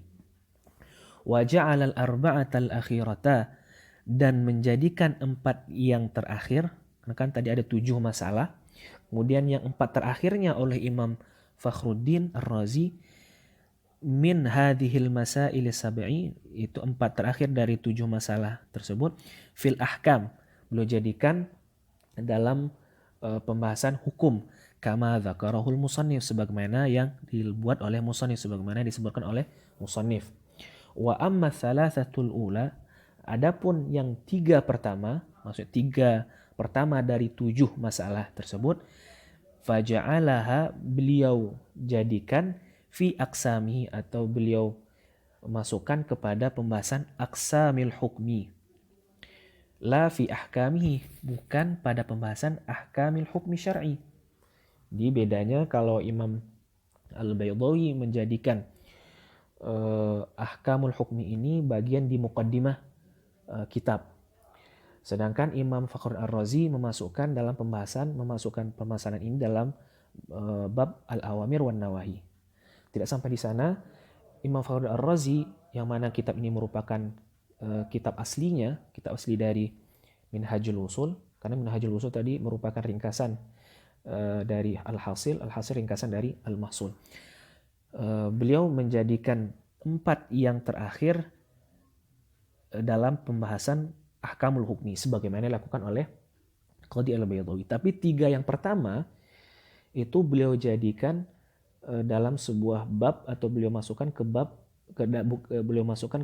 Wa ja'ala al-arba'ata al-akhirata, dan menjadikan 4 yang terakhir, karena kan tadi ada 7 masalah, kemudian yang 4 terakhirnya oleh Imam Fakhruddin Ar-Razi, min hadhil masail sab'i, itu 4 terakhir dari 7 masalah tersebut, fil ahkam, beliau jadikan dalam pembahasan hukum, kama dzakarahul musannif, sebagaimana yang dibuat oleh musannif, sebagaimana disebutkan oleh musannif. Wa amma thalathatul ula, adapun yang 3 pertama, maksud 3 pertama dari 7 masalah tersebut, faja'alaha, beliau jadikan fi aksami, atau beliau masukkan kepada pembahasan aksamil hukmi, la fi ahkamihi, bukan pada pembahasan ahkamil hukmi syar'i. Jadi bedanya kalau Imam Al-Baydawi menjadikan ahkamul hukmi ini bagian di muqaddimah kitab. Sedangkan Imam Fakhr Ar-Razi memasukkan pembahasan ini dalam bab al-awamir wan nawahi. Tidak sampai di sana, Imam Fakhr Ar-Razi, yang mana kitab ini merupakan kitab asli dari Minhajul Usul, karena Minhajul Usul tadi merupakan ringkasan dari Al-Hasil ringkasan dari Al-Mahsul. Beliau menjadikan 4 yang terakhir dalam pembahasan ahkamul hukmi, sebagaimana dilakukan oleh Qadhi Al-Baydawi. Tapi 3 yang pertama itu beliau jadikan dalam sebuah bab, atau beliau masukkan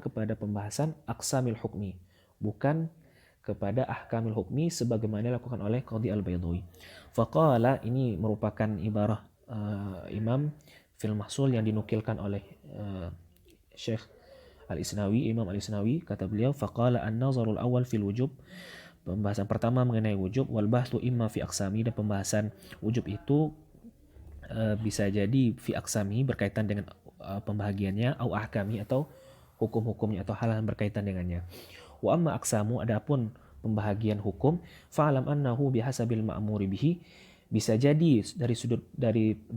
kepada pembahasan aksamil hukmi, bukan kepada ahkamil hukmi sebagaimana dilakukan oleh Qadhi Al-Baydawi. Faqala, ini merupakan ibarah Imam fil Mahsul yang dinukilkan oleh Syekh Imam Al-Isnawi, kata beliau, faqala an-nazarul awal fil wujub, pembahasan pertama mengenai wujub, wal bahthu imma fi aqsami, dan pembahasan wujub itu bisa jadi fi aqsami, berkaitan dengan pembahagiannya, au ahkami, atau hukum-hukumnya atau hal yang berkaitan dengannya. Wa amma aqsamu, adapun pembahagian hukum, fa'alam annahu bihasabil ma'muri bihi, bisa jadi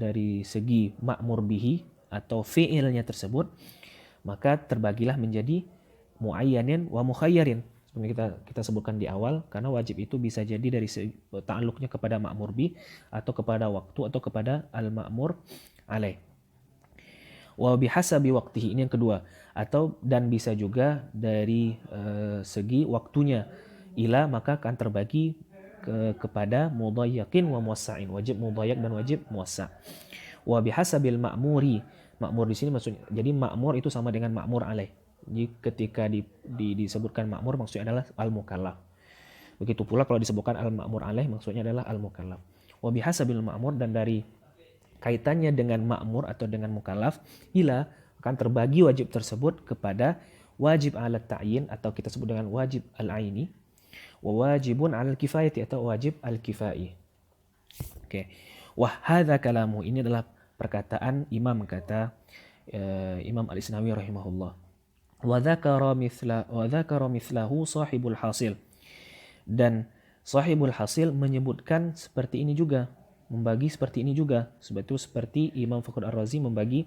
dari segi ma'mur bihi atau fi'ilnya tersebut, maka terbagilah menjadi muayyanin wa mukhayyarin, seperti kita sebutkan di awal, karena wajib itu bisa jadi dari ta'alluqnya kepada ma'mur bih, atau kepada waktu, atau kepada al-ma'mur alaih. Wa bihasabi waqtihi, ini yang kedua, atau dan bisa juga dari segi waktunya, ila, maka akan terbagi kepada mudayyakin wa muwassa'in, wajib mudayyak dan wajib muwassa'. Wa bihasabil ma'muri, ma'mur di sini maksudnya, jadi ma'mur itu sama dengan ma'mur alaih. Jadi ketika disebutkan ma'mur, maksudnya adalah al-mukallaf. Begitu pula kalau disebutkan al-ma'mur alaih, maksudnya adalah al-mukallaf. Wa bihasabil ma'mur, dan dari kaitannya dengan ma'mur atau dengan mukallaf, ila, akan terbagi wajib tersebut kepada wajib ala ta'yin, atau kita sebut dengan wajib al-aini, wa wajibun ala kifayati, atau wajib al-kifai. Oke. Wah hadza kalamu, ini adalah perkataan Imam, kata Imam Al-Isnawi rahimahullah. Wa dzakara mithlahu sahibul hasil, dan sahibul hasil menyebutkan seperti ini juga, membagi seperti ini juga, seperti Imam Fakhr Ar-Razi membagi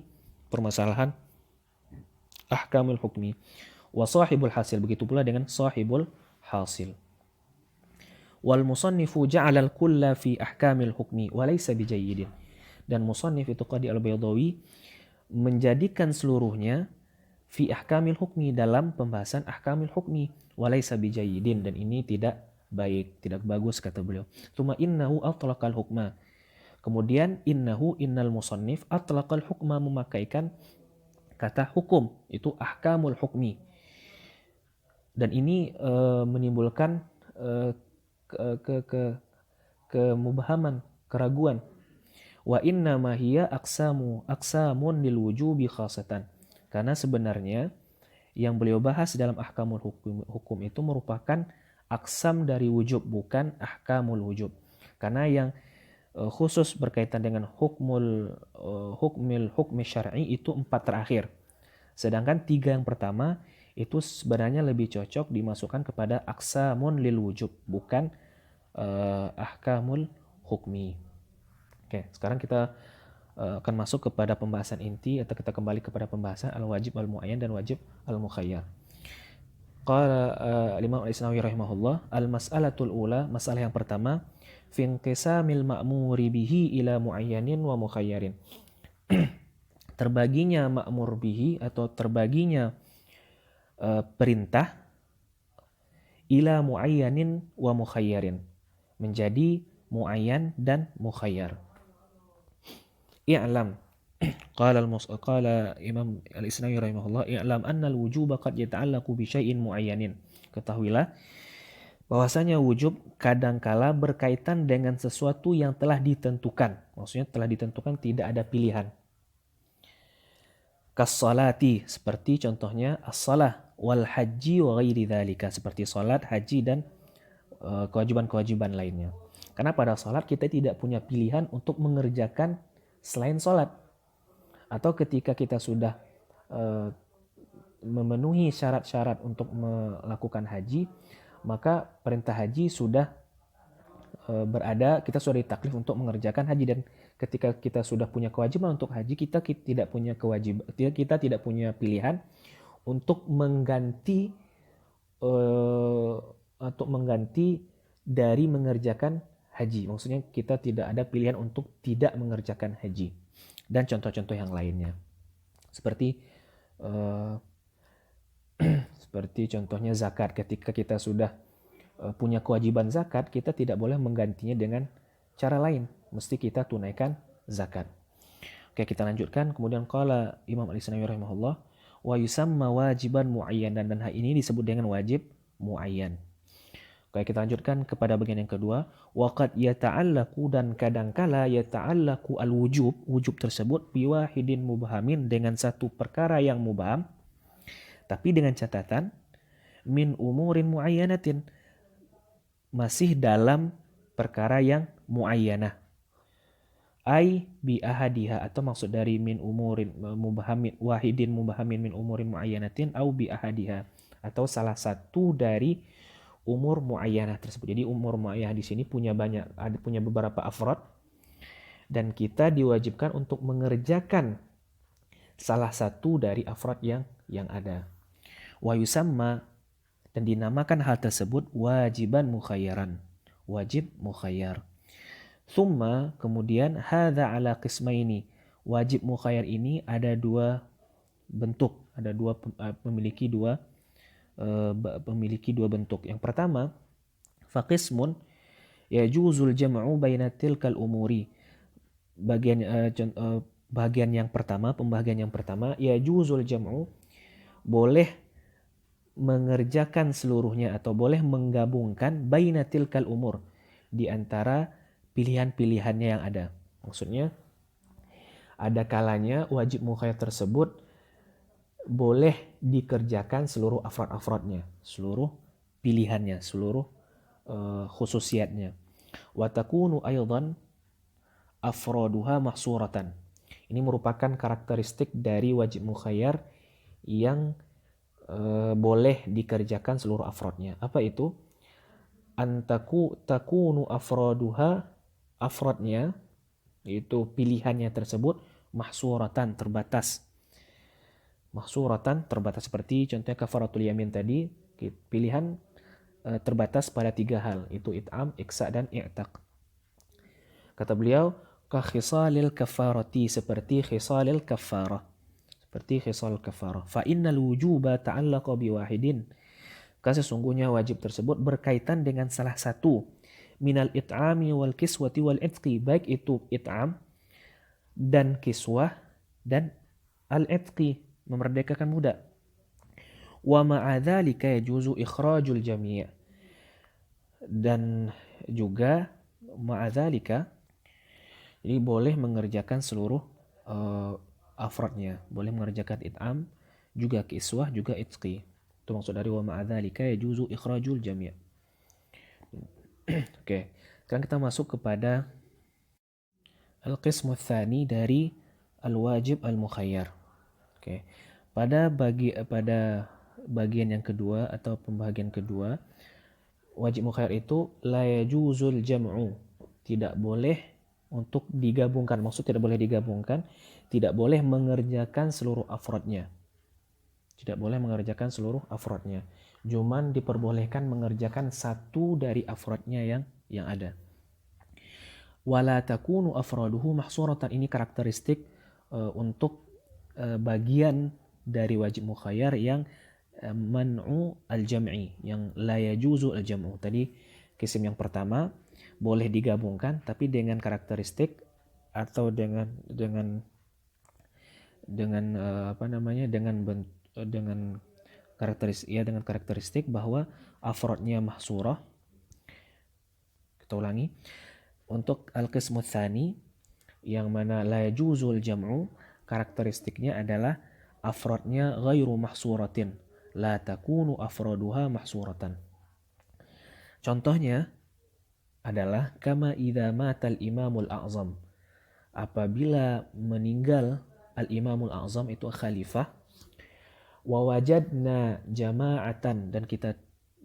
permasalahan ahkamul hukmi. Wa sahibul hasil, begitu pula dengan sahibul hasil. Wal musannifu ja'ala al-kulla fi ahkamil hukmi wa laysa bijayyidin, dan musannif itu Qadhi Al-Baydawi menjadikan seluruhnya fi ahkamil hukmi, dalam pembahasan ahkamil hukmi, wa laysa bijayyidin, dan ini tidak baik, tidak bagus, kata beliau. Tsumma innahu atlaqal hukma, kemudian innal musannif atlaqal hukma, memakaikan kata hukum, itu ahkamul hukmi, dan ini menimbulkan kemubahaman, keraguan. Wa inna ma hiya aqsamun lil wujubi khasatan, karena sebenarnya yang beliau bahas dalam ahkamul hukum itu merupakan aksam dari wujub, bukan ahkamul wujub. Karena yang khusus berkaitan dengan hukmi syar'i itu 4 terakhir. Sedangkan 3 yang pertama itu sebenarnya lebih cocok dimasukkan kepada aksamun lil wujub, bukan ahkamul hukmi. Oke, sekarang kita akan masuk kepada pembahasan inti, atau kita kembali kepada pembahasan al-wajib al-muayyan dan wajib al-mukhayyar. Qala Imam Al-Isnawi rahimahullah, al-mas'alatul ula, masalah yang pertama, fi inqisamil ma'muri bihi ila muayyanin wa mukhayyarin. Terbaginya ma'mur bihi atau terbaginya perintah ila muayyanin wa mukhayyarin, menjadi muayyan dan mukhayyar. I'lam qala Imam Al-Isnawi rahimahullah, i'lam anna al-wujuba qad yata'allaqu bi syai'in muayyanin. Ketahuilah bahwasanya wujub kadangkala berkaitan dengan sesuatu yang telah ditentukan. Maksudnya telah ditentukan, tidak ada pilihan. Kas-salati, seperti contohnya as-salah, wal haji wa ghairi dzalika, seperti salat, haji dan kewajiban-kewajiban lainnya. Karena pada salat kita tidak punya pilihan untuk mengerjakan selain salat. Atau ketika kita sudah memenuhi syarat-syarat untuk melakukan haji, maka perintah haji sudah berada, kita sudah ditaklif untuk mengerjakan haji. Dan ketika kita sudah punya kewajiban untuk haji, kita tidak punya pilihan untuk mengganti dari mengerjakan haji. Maksudnya kita tidak ada pilihan untuk tidak mengerjakan haji. Dan contoh-contoh yang lainnya, seperti contohnya zakat. Ketika kita sudah punya kewajiban zakat, kita tidak boleh menggantinya dengan cara lain, mesti kita tunaikan zakat. Oke, kita lanjutkan. Kemudian qala Imam Al-Isnawi rahimahullah, wa yusamma wajiban muayyanan, dan hal ini disebut dengan wajib muayyan. Oke, kita lanjutkan kepada bagian yang kedua. Waqad yata'allaqu, dan kadangkala yata'allaqu al-wujub, wujub tersebut biwahidin mubhamin, dengan satu perkara yang mubham, tapi dengan catatan min umurin muayyanatin, masih dalam perkara yang muayyanah. Ai bi ahadiha, atau maksud dari min umurin mubhamin, wahidin mubhamin min umurin muayyanatin, au bi ahadiha, atau salah satu dari umur muayyanah tersebut. Jadi umur muayyanah di sini punya beberapa afrad, dan kita diwajibkan untuk mengerjakan salah satu dari afrad yang ada. Wa yusamma, dan dinamakan hal tersebut wajiban mukhayyaran, wajib mukhayyar. Thumma, kemudian hadza ala qismaini, wajib mukhayyar ini ada dua bentuk, memiliki dua bentuk. Yang pertama, faqismun yajuzul jam'u baina tilkal umuri. Pembahagian yang pertama, yajuzul jam'u, boleh mengerjakan seluruhnya atau boleh menggabungkan baina tilkal umur, di antara pilihan-pilihannya yang ada. Maksudnya ada kalanya wajib mukhayyar tersebut boleh dikerjakan seluruh afrad-afradnya, seluruh pilihannya, seluruh khususiatnya. Wa takunu aydan afraduha mahsuratan. Ini merupakan karakteristik dari wajib mukhayyar yang boleh dikerjakan seluruh afradnya. Apa itu? Takunu afraduha, afradnya, yaitu pilihannya tersebut, mahsuratan, terbatas. Mahsuratan, terbatas, seperti contohnya kafaratul yamin tadi, pilihan terbatas pada 3 hal, itu it'am, iksa, dan i'taq. Kata beliau, ka khisalil kafarati, seperti khisalil kafarah, fa innal wujuba ta'allaqa biwahidin, karena sesungguhnya wajib tersebut berkaitan dengan salah satu, minal it'ami wal kiswati wal itqi, baik itu it'am dan kiswah dan al-itqi, memerdekakan budak. Wa ma'adzalika yajuzu ikhrajul jami', dan juga ma'adzalika, jadi boleh mengerjakan seluruh afradnya, boleh mengerjakan it'am, juga kiswah, juga itqi. Itu maksud dari wa ma'adzalika yajuzu ikhrajul jami'. Oke, sekarang kita masuk kepada al-qismu tsani dari al-wajib al-mukhayyar. Oke. Pada bagian yang kedua atau pembagian kedua, wajib mukhayyar itu la yajuzul jam'u, tidak boleh untuk digabungkan. Maksud tidak boleh digabungkan, tidak boleh mengerjakan seluruh afrodnya. Tidak boleh mengerjakan seluruh afrodnya. Cuman diperbolehkan mengerjakan satu dari afrodnya yang ada. Wala takunu afraduhu mahsuratan, ini karakteristik untuk bagian dari wajib mukhayyar yang man'u al-jam'i, yang la yajuzu al-jam'u. Tadi kisim yang pertama boleh digabungkan tapi dengan karakteristik atau dengan karakteristik bahwa afrodnya mahsurah. Kita ulangi. Untuk al-qismu tsani yang mana la yajuzul jam'u, karakteristiknya adalah afrodnya ghairu mahsuratin, la takunu afraduha mahsuratan. Contohnya adalah kama idza matal imamul a'zam, apabila meninggal al-imamul a'zam itu khalifah, wa wajadna jama'atan, dan kita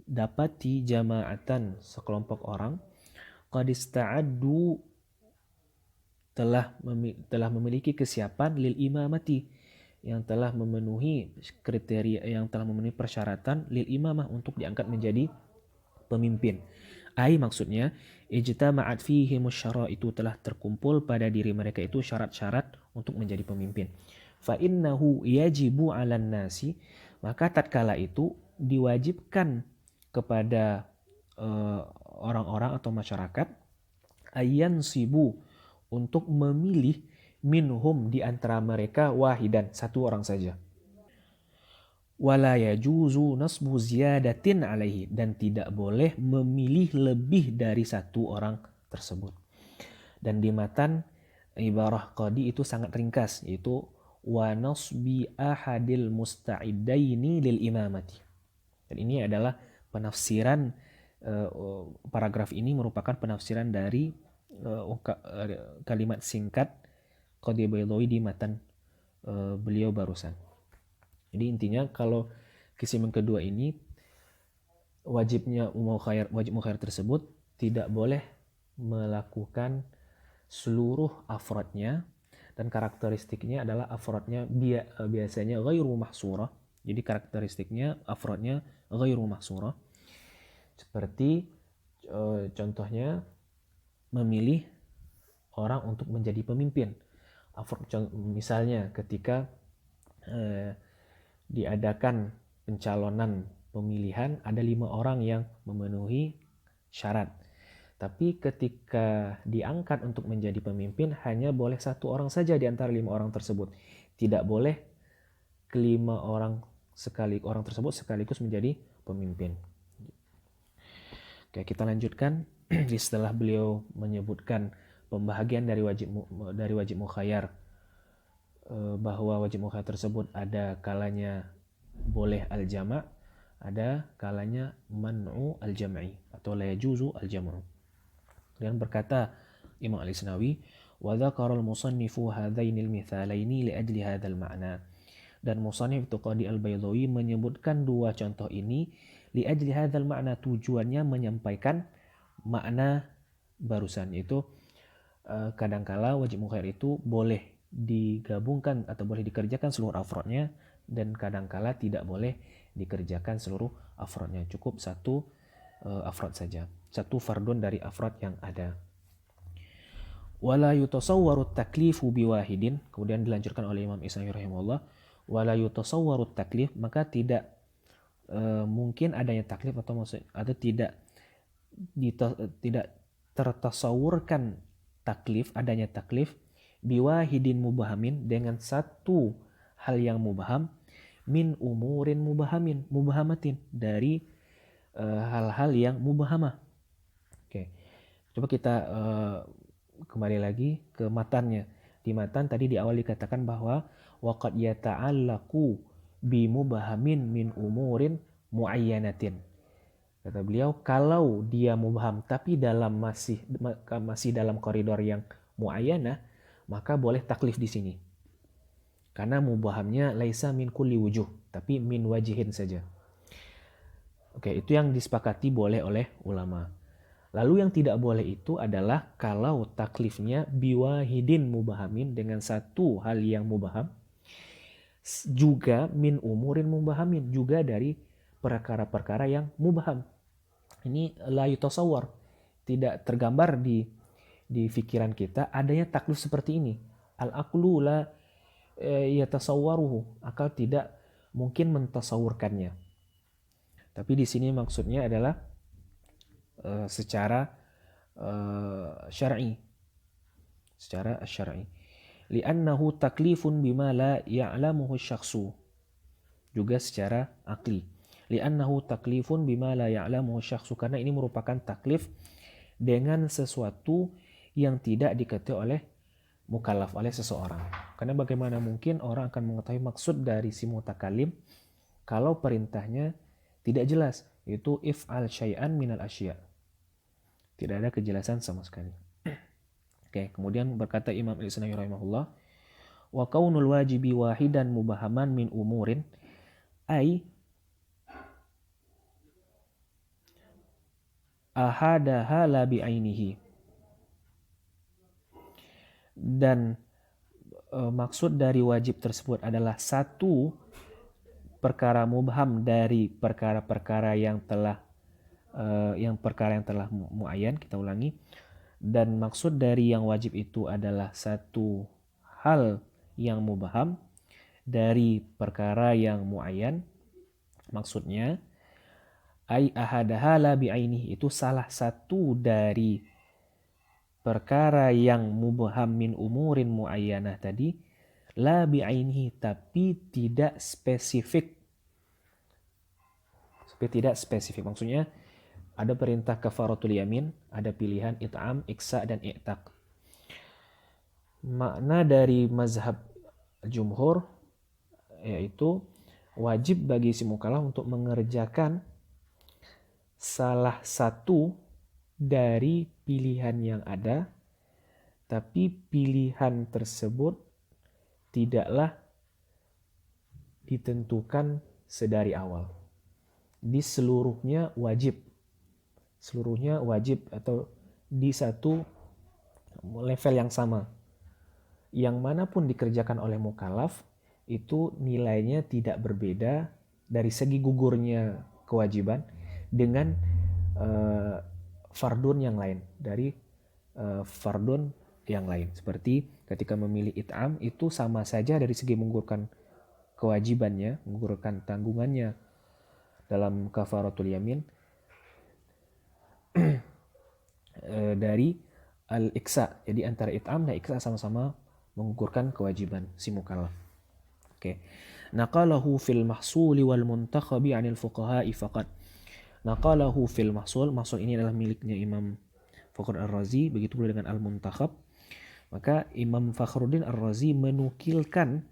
dapati jama'atan sekelompok orang, qad ista'addu, telah memiliki kesiapan lil imamati, yang telah memenuhi kriteria, yang telah memenuhi persyaratan lil imamah, untuk diangkat menjadi pemimpin. Maksudnya ijtama'at fihimus syara', itu telah terkumpul pada diri mereka itu syarat-syarat untuk menjadi pemimpin. Fa innahu yajibu 'alan nasi, maka tatkala itu diwajibkan kepada orang-orang atau masyarakat, ayyan sibu, untuk memilih minhum, di antara mereka, wahidan, satu orang saja. Wala yajuzu nasbu ziyadatin alaihi, dan tidak boleh memilih lebih dari satu orang tersebut. Dan di matan ibarah qadi itu sangat ringkas, yaitu wa nasbi ahadil musta'iddaini lil imamati. Dan ini adalah penafsiran, paragraf ini merupakan penafsiran dari kalimat singkat Qadhi Baydawi di matan beliau barusan. Jadi intinya kalau kisim yang kedua ini, wajib mukhayyar tersebut tidak boleh melakukan seluruh afrodnya, dan karakteristiknya adalah afrodnya biasanya ghairu mahsurah. Jadi karakteristiknya afrodnya ghairu mahsurah. Seperti contohnya memilih orang untuk menjadi pemimpin. Misalnya ketika diadakan pencalonan pemilihan, ada 5 orang yang memenuhi syarat. Tapi ketika diangkat untuk menjadi pemimpin, hanya boleh 1 orang saja di antara 5 orang tersebut. Tidak boleh kelima orang tersebut sekaligus menjadi pemimpin. Oke, kita lanjutkan. Setelah beliau menyebutkan pembahagian dari wajib mukhayyar, bahwa wajib mukhayyar tersebut ada kalanya boleh al-jama', ada kalanya man'u al-jam'i atau la yajuzu al-jam'u. Dan berkata Imam Al-Isnawi, wa dzakara al-musannifu hadainil mithalaini li ajli hadzal ma'na. Dan musannif itu Qadhi Al-Baydawi menyebutkan 2 contoh ini li ajli hadzal ma'na, tujuannya menyampaikan makna barusan, yaitu kadangkala wajib mukhayyar itu boleh digabungkan atau boleh dikerjakan seluruh afrodnya, dan kadangkala tidak boleh dikerjakan seluruh afrodnya, cukup satu afrod saja, satu fardun dari afrod yang ada. Wala yutasawwaru taklifu biwahidin, kemudian dilanjutkan oleh Imam Isnawi rahimahullah, wala yutasawwaru taklif, maka tidak mungkin adanya taklif, atau tidak tertasawurkan taklif, adanya taklif biwahidin mubahamin, dengan satu hal yang mubaham, min umurin mubahamatin, dari hal-hal yang mubahamah. Oke, coba kita kembali lagi ke matannya. Di matan tadi di awal dikatakan bahwa waqad yata'allaqu bi mubahamin min umurin muayyanatin. Kata beliau, kalau dia mubaham tapi masih dalam koridor yang muayyanah, maka boleh taklif di sini. Karena mubahamnya laisa min kulli wujuh, tapi min wajihin saja. Oke, itu yang disepakati boleh oleh ulama. Lalu yang tidak boleh itu adalah kalau taklifnya biwahidin mubahamin, dengan satu hal yang mubaham, juga min umurin mubahamin, juga dari perkara-perkara yang mubaham. Ini la yutasawwar, tidak tergambar di pikiran kita adanya taklif seperti ini. Al-aqlu la yatasawwaruhu, akal tidak mungkin mentasawurkannya. Tapi di sini maksudnya adalah secara syar'i, secara syar'i. Li'annahu taklifun bima la ya'lamuhu syakhsu, juga secara akli. Li'annahu taklifun bima la ya'lamuhu syakhsu, karena ini merupakan taklif dengan sesuatu yang tidak diketahui oleh mukallaf, oleh seseorang. Karena bagaimana mungkin orang akan mengetahui maksud dari si mutakalim kalau perintahnya tidak jelas, yaitu if'al syai'an minal asya'. Tidak ada kejelasan sama sekali. Oke, kemudian berkata Imam Al-Isnawi rahimahullah, wa kaunul wajibi wahidan mubahaman min umurin ay ahadaha la bi'ainihi. Dan maksud dari wajib tersebut adalah satu perkara mubham dari perkara-perkara yang telah muayyan. Kita ulangi. Dan maksud dari yang wajib itu adalah satu hal yang mubham dari perkara yang muayyan. Maksudnya ai ahadaha la bi'ainihi, itu salah satu dari perkara yang mubham min umurin muayyanah tadi, la bi'ainihi, tapi tidak spesifik. Tidak spesifik. Maksudnya ada perintah kafaratul yamin, ada pilihan it'am, iksa, dan i'taq. Makna dari mazhab jumhur yaitu wajib bagi si mukallaf untuk mengerjakan salah satu dari pilihan yang ada, tapi pilihan tersebut tidaklah ditentukan sedari awal. Di seluruhnya wajib atau di satu level yang sama. Yang manapun dikerjakan oleh mukallaf itu nilainya tidak berbeda dari segi gugurnya kewajiban dengan fardun yang lain, dari fardun yang lain. Seperti ketika memilih it'am itu sama saja dari segi menggugurkan kewajibannya, menggugurkan tanggungannya dalam kafaratul yamin dari al-iksa. Jadi antara it'am dan iksa sama-sama menggugurkan kewajiban si mukallaf. Oke. Naqalahu fil mahsuli wal muntakhabi 'anil fuqaha'i faqat. Naqalahu fil mahsul, mahsul ini adalah miliknya Imam Fakhr Ar-Razi, begitu pula dengan al-muntakhab. Maka Imam Fakhruddin Ar-Razi menukilkan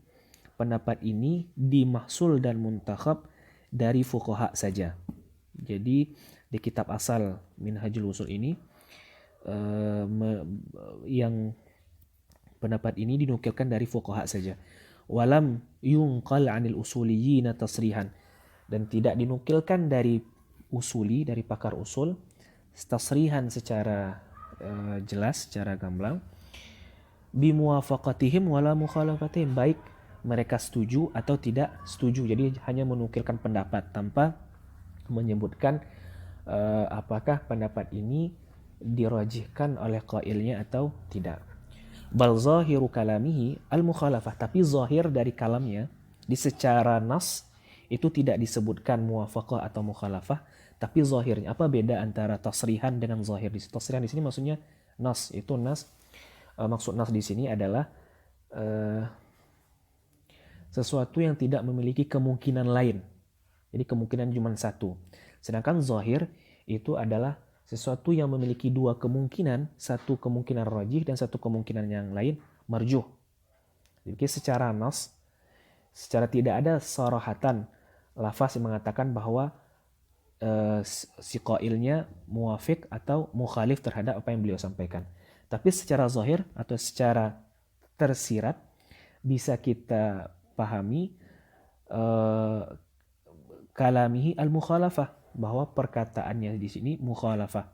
pendapat ini di mahsul dan muntakhab dari fuqaha saja. Jadi di kitab asal Minhajul Usul ini yang pendapat ini dinukilkan dari fuqaha saja. Walam yunqal 'anil usuliyyin tasrihan, dan tidak dinukilkan dari usuli, dari pakar usul, tasrihan secara jelas, secara gamblang, bimuwafaqatihim wala mukhalafatihim, baik mereka setuju atau tidak setuju. Jadi hanya menukilkan pendapat tanpa menyebutkan apakah pendapat ini dirajihkan oleh qailnya atau tidak. Bal zahiru kalamihi al-mukhalafah, tapi zahir dari kalamnya di secara nas itu tidak disebutkan muwafaqah atau mukhalafah, tapi zahirnya. Apa beda antara tasrihan dengan zahir? Tasrihan di sini maksudnya nas, itu nas. Maksud nas di sini adalah sesuatu yang tidak memiliki kemungkinan lain. Jadi kemungkinan cuma satu. Sedangkan zahir itu adalah sesuatu yang memiliki dua kemungkinan, satu kemungkinan rajih dan satu kemungkinan yang lain marjuh. Jadi secara nas, secara tidak ada sarahatan lafaz yang mengatakan bahwa si qailnya muwafiq atau mukhalif terhadap apa yang beliau sampaikan. Tapi secara zahir atau secara tersirat bisa kita pahami kalamihi al-mukhalafah, bahwa perkataannya di sini mukhalafah.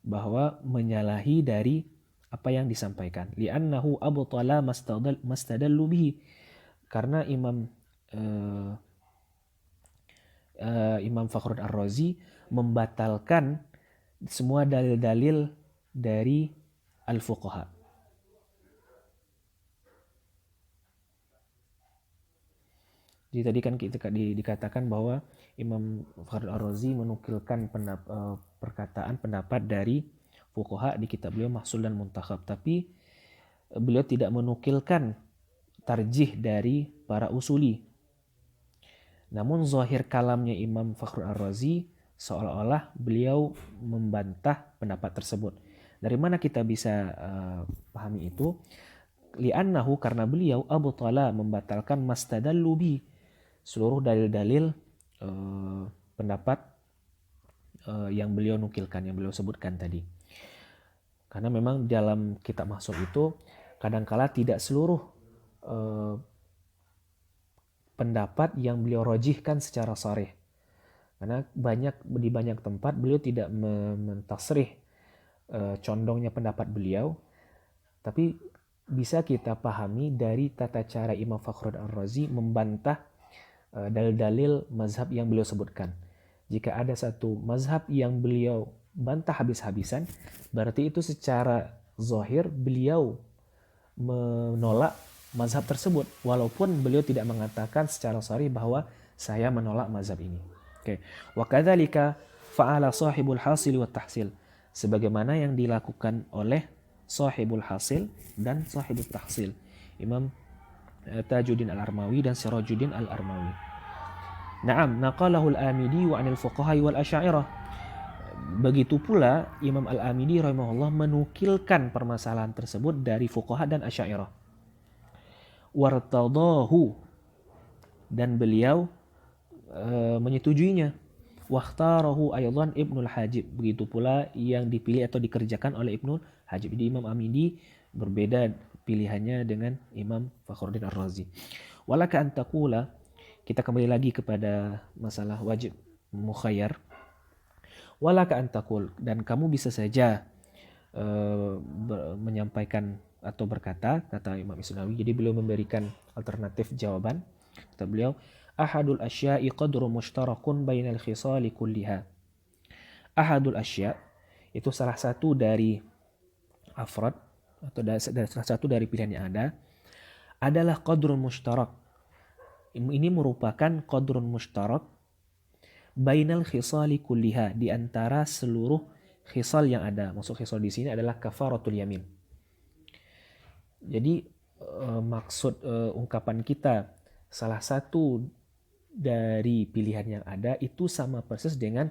bahwa menyalahi dari apa yang disampaikan. Li'annahu abtala mastadallu bihi. Karena Imam Fakhruddin Ar-Razi membatalkan semua dalil-dalil dari al-fuqaha. Jadi tadi kan kita dikatakan bahwa Imam Fakhruddin Ar-Razi menukilkan perkataan pendapat dari fuqaha di kitab beliau Mahsul dan Muntakhab, tapi beliau tidak menukilkan tarjih dari para usuli. Namun zahir kalamnya Imam Fakhruddin Ar-Razi seolah-olah beliau membantah pendapat tersebut. Dari mana kita bisa pahami itu? Li'annahu, karena beliau abtala membatalkan mastadallu bi, seluruh dalil-dalil pendapat yang beliau nukilkan, yang beliau sebutkan tadi. Karena memang dalam kitab Mahsul itu kadangkala tidak seluruh pendapat yang beliau rojihkan secara sharih. Karena di banyak tempat beliau tidak mentasrih condongnya pendapat beliau, tapi bisa kita pahami dari tata cara Imam Fakhruddin Ar-Razi membantah dalil-dalil mazhab yang beliau sebutkan. Jika ada satu mazhab yang beliau bantah habis-habisan, berarti itu secara zahir beliau menolak mazhab tersebut, walaupun beliau tidak mengatakan secara sharih bahwa saya menolak mazhab ini. Oke. Wa kadzalika fa'ala sahibul hasil wa tahsil, sebagaimana yang dilakukan oleh sahibul hasil dan sahibul tahsil, Imam Tajuddin Al-Armawi dan Sirajuddin Al-Armawi. Na'am, naqalahu Al-Amidi wa 'anil fuqaha wal asy'ariyah. Begitu pula Imam Al-Amidi rahimahullah menukilkan permasalahan tersebut dari fuqaha dan asy'ariyah. Wartadahu, dan beliau menyetujuinya. Wakhtarahu aydan Ibnul Hajib, begitu pula yang dipilih atau dikerjakan oleh Ibnul Hajib. Jadi Imam Amidi berbeda pilihannya dengan Imam Fakhruddin Ar-Razi. Walaka an taqula, kita kembali lagi kepada masalah wajib mukhayyar. Walaka an taqul, dan kamu bisa saja menyampaikan atau berkata, kata Imam Isnawi. Jadi beliau memberikan alternatif jawaban. Kata beliau, ahadul asya'i qadru mushtarakun bainal khisali kulliha. Ahadul asya' itu salah satu dari afrad atau salah satu dari pilihan yang ada adalah qadrun mushtarak. Ini merupakan qadrun mushtarak bainal khisali kulliha, di antara seluruh khisal yang ada. Maksud khisal di sini adalah kafaratul yamin. Jadi maksud ungkapan kita salah satu dari pilihan yang ada itu sama persis dengan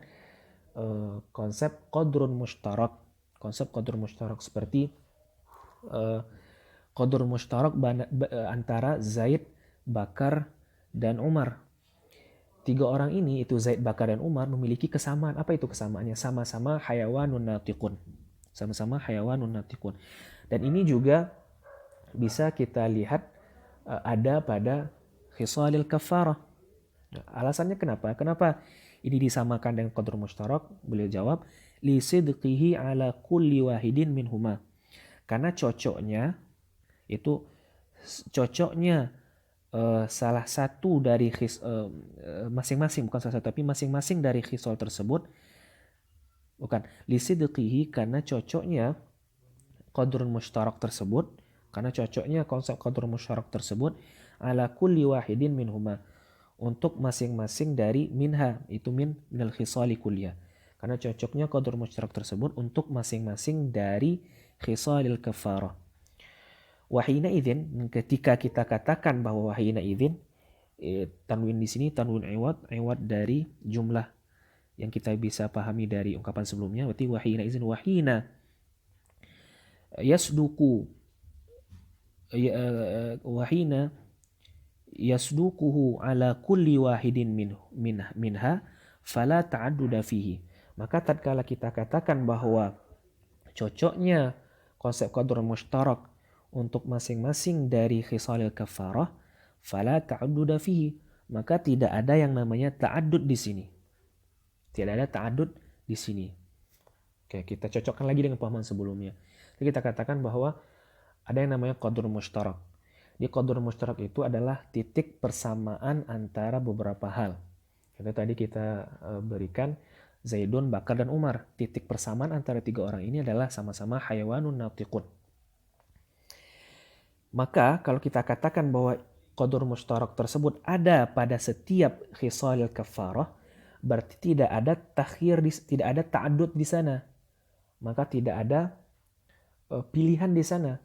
konsep qadrun mushtarak. Konsep qadrun mushtarak seperti qadrun mushtarak antara Zaid, Bakar, dan Umar. Tiga orang ini, itu Zaid, Bakar, dan Umar, memiliki kesamaan. Apa itu kesamaannya? Sama-sama hayawanun natiqun. Sama-sama hayawanun natiqun. Dan ini juga bisa kita lihat ada pada khisalil kafarah. Nah, alasannya kenapa? Kenapa ini disamakan dengan qadrun mushtarak? Beliau jawab, li sidqihi ala kulli wahidin minhuma. Karena cocoknya salah satu dari masing-masing, bukan salah satu, tapi masing-masing dari khisal tersebut, bukan lisidqihi, karena cocoknya qadrun mushtarak tersebut, karena cocoknya konsep qadrun mushtarak tersebut ala kulli wahidin minhuma, untuk masing-masing dari minha, itu minal khisali kulliyah, karena cocoknya qadrun mushtarak tersebut untuk masing-masing dari khisalil kafarah. Wahina idzin, ketika kita katakan bahwa wahina idzin, tanwin di sini tanwin iwad dari jumlah yang kita bisa pahami dari ungkapan sebelumnya. Berarti wahina idzin, wahina yasduku, wahina yasduquhu ala kulli wahidin minha fala ta'adduda fihi. Maka tatkala kita katakan bahwa cocoknya konsep qadrun mushtarak untuk masing-masing dari khisalil kafarah, fala ta'adduda fihi, maka tidak ada yang namanya ta'addud di sini. Tidak ada ta'addud di sini. Oke, kita cocokkan lagi dengan pemahaman sebelumnya. Jadi kita katakan bahwa ada yang namanya qadr mushtarak. Di qadr mushtarak itu adalah titik persamaan antara beberapa hal. Itu tadi kita berikan Zaidun, Bakar, dan Umar. Titik persamaan antara tiga orang ini adalah sama-sama hayawanun natiqun. Maka kalau kita katakan bahwa qadr mushtarak tersebut ada pada setiap khisalil kafarah, berarti tidak ada takhir, tidak ada ta'addud di sana. Maka tidak ada pilihan di sana.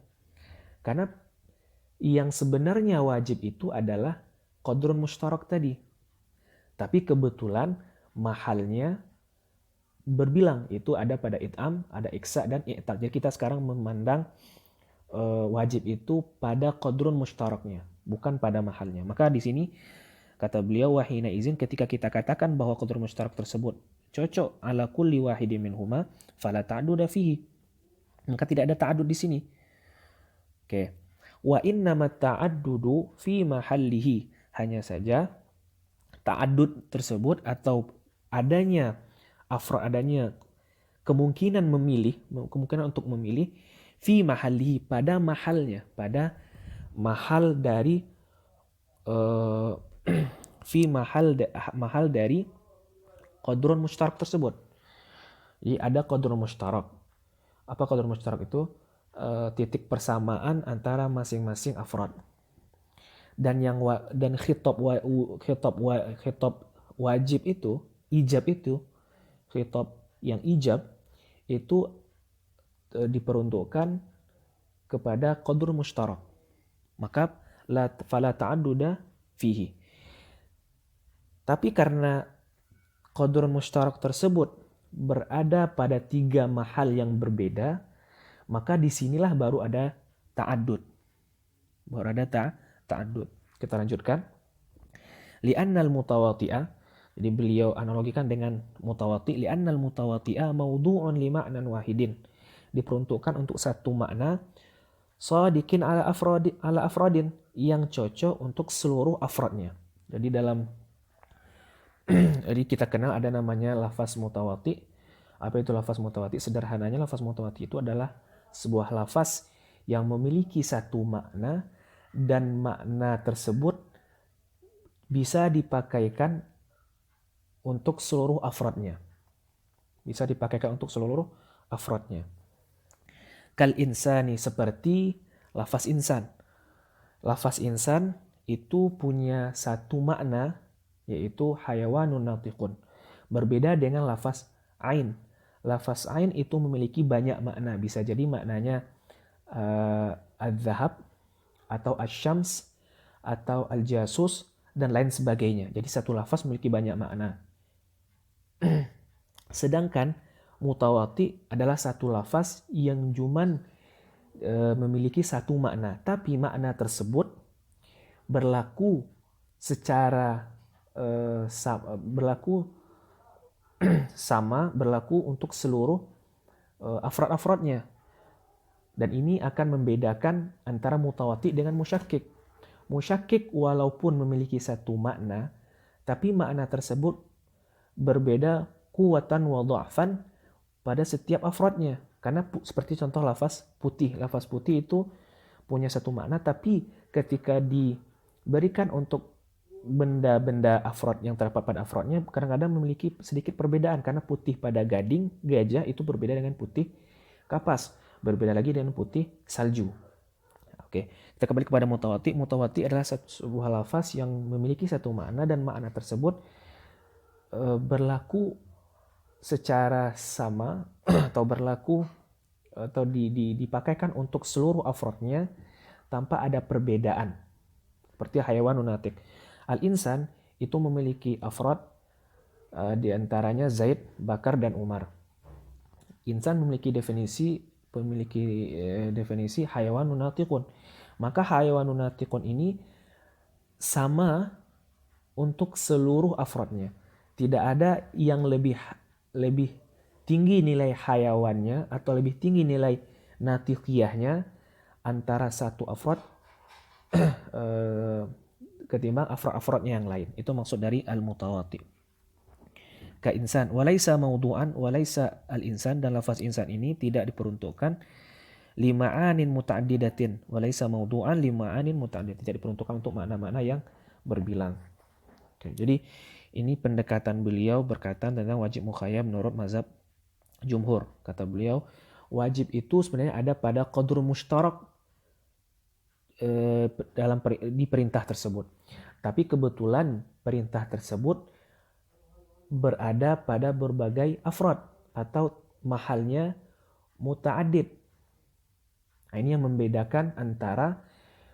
Karena yang sebenarnya wajib itu adalah qadrun mushtarak tadi. Tapi kebetulan mahalnya berbilang, itu ada pada it'am, ada iksa, dan i'taq. Jadi kita sekarang memandang wajib itu pada qadrun mushtaraknya, bukan pada mahalnya. Maka di sini kata beliau, wahina izin, ketika kita katakan bahwa qadrun mushtarak tersebut cocok ala kulli wahidin minhuma fala ta'duda fihi, maka tidak ada ta'adud di sini. Oke. Wa innamat ta'addudu fi mahallihi, hanya saja ta'addud tersebut atau adanya adanya kemungkinan untuk memilih fi mahallihi, pada mahalnya, pada mahal dari fi mahal dari qadrun mushtarak tersebut. Jadi ada qadrun mushtarak. Apa qadrun mushtarak itu? Titik persamaan antara masing-masing afrad. Dan khitab wajib itu, ijab itu, khitab yang ijab itu diperuntukkan kepada qadr mushtarak. Maka fala ta'adduda fihi. Tapi karena qadr mushtarak tersebut berada pada tiga mahal yang berbeda, maka disinilah baru ada ta'addud. Baru ada ta'addud. Kita lanjutkan. Li'annal mutawati'ah, jadi beliau analogikan dengan mutawati. Li'annal mutawati'ah mawdu'un li ma'nan wahidin. Diperuntukkan untuk satu makna, shadiqin ala afradin, yang cocok untuk seluruh afradnya. Jadi jadi kita kenal ada namanya lafaz mutawati. Apa itu lafaz mutawati? Sederhananya lafaz mutawati itu adalah sebuah lafaz yang memiliki satu makna dan makna tersebut bisa dipakaikan untuk seluruh afradnya. Bisa dipakaikan untuk seluruh afradnya. Kal insani, seperti lafaz insan. Lafaz insan itu punya satu makna, yaitu hayawanun natiqun. Berbeda dengan lafaz ain. Lafaz ain itu memiliki banyak makna. Bisa jadi maknanya al-zahab atau al-syams atau al-jasus dan lain sebagainya. Jadi satu lafaz memiliki banyak makna. Sedangkan mutawati adalah satu lafaz yang cuman memiliki satu makna. Tapi makna tersebut berlaku secara berlaku untuk seluruh afrad-afradnya. Dan ini akan membedakan antara mutawati dengan musyakkik. Musyakkik walaupun memiliki satu makna, tapi makna tersebut berbeda quwatan wa dha'fan pada setiap afradnya. Karena seperti contoh lafaz putih. Lafaz putih itu punya satu makna, tapi ketika diberikan untuk benda-benda afrod yang terdapat pada afrodnya kadang-kadang memiliki sedikit perbedaan, karena putih pada gading, gajah itu berbeda dengan putih kapas, berbeda lagi dengan putih salju. Oke, kita kembali kepada mutawati. Mutawati adalah sebuah lafaz yang memiliki satu makna dan makna tersebut berlaku secara sama atau berlaku atau dipakaikan untuk seluruh afrodnya tanpa ada perbedaan. Seperti hayawanun natiq. Al-insan itu memiliki afrad diantaranya Zaid, Bakar, dan Umar. Insan memiliki definisi hayawanun natiqun. Maka hayawanun natiqun ini sama untuk seluruh afradnya. Tidak ada yang lebih tinggi nilai hayawannya atau lebih tinggi nilai natiqiyahnya antara satu afrad ketimbang afrad-afradnya yang lain. Itu maksud dari al-mutawati. ka insan. Walaisa maudu'an, walaisa al-insan, dan lafaz insan ini tidak diperuntukkan lima'anin muta'addidatin. Walaisa maudu'an lima'anin muta'addidatin. Tidak diperuntukkan untuk makna-makna yang berbilang. Oke, jadi ini pendekatan beliau berkaitan tentang wajib mukhayyar menurut mazhab jumhur. Kata beliau, wajib itu sebenarnya ada pada qadr mushtarak di perintah tersebut. Tapi kebetulan perintah tersebut berada pada berbagai afrad atau mahalnya muta'addid. Nah, ini yang membedakan antara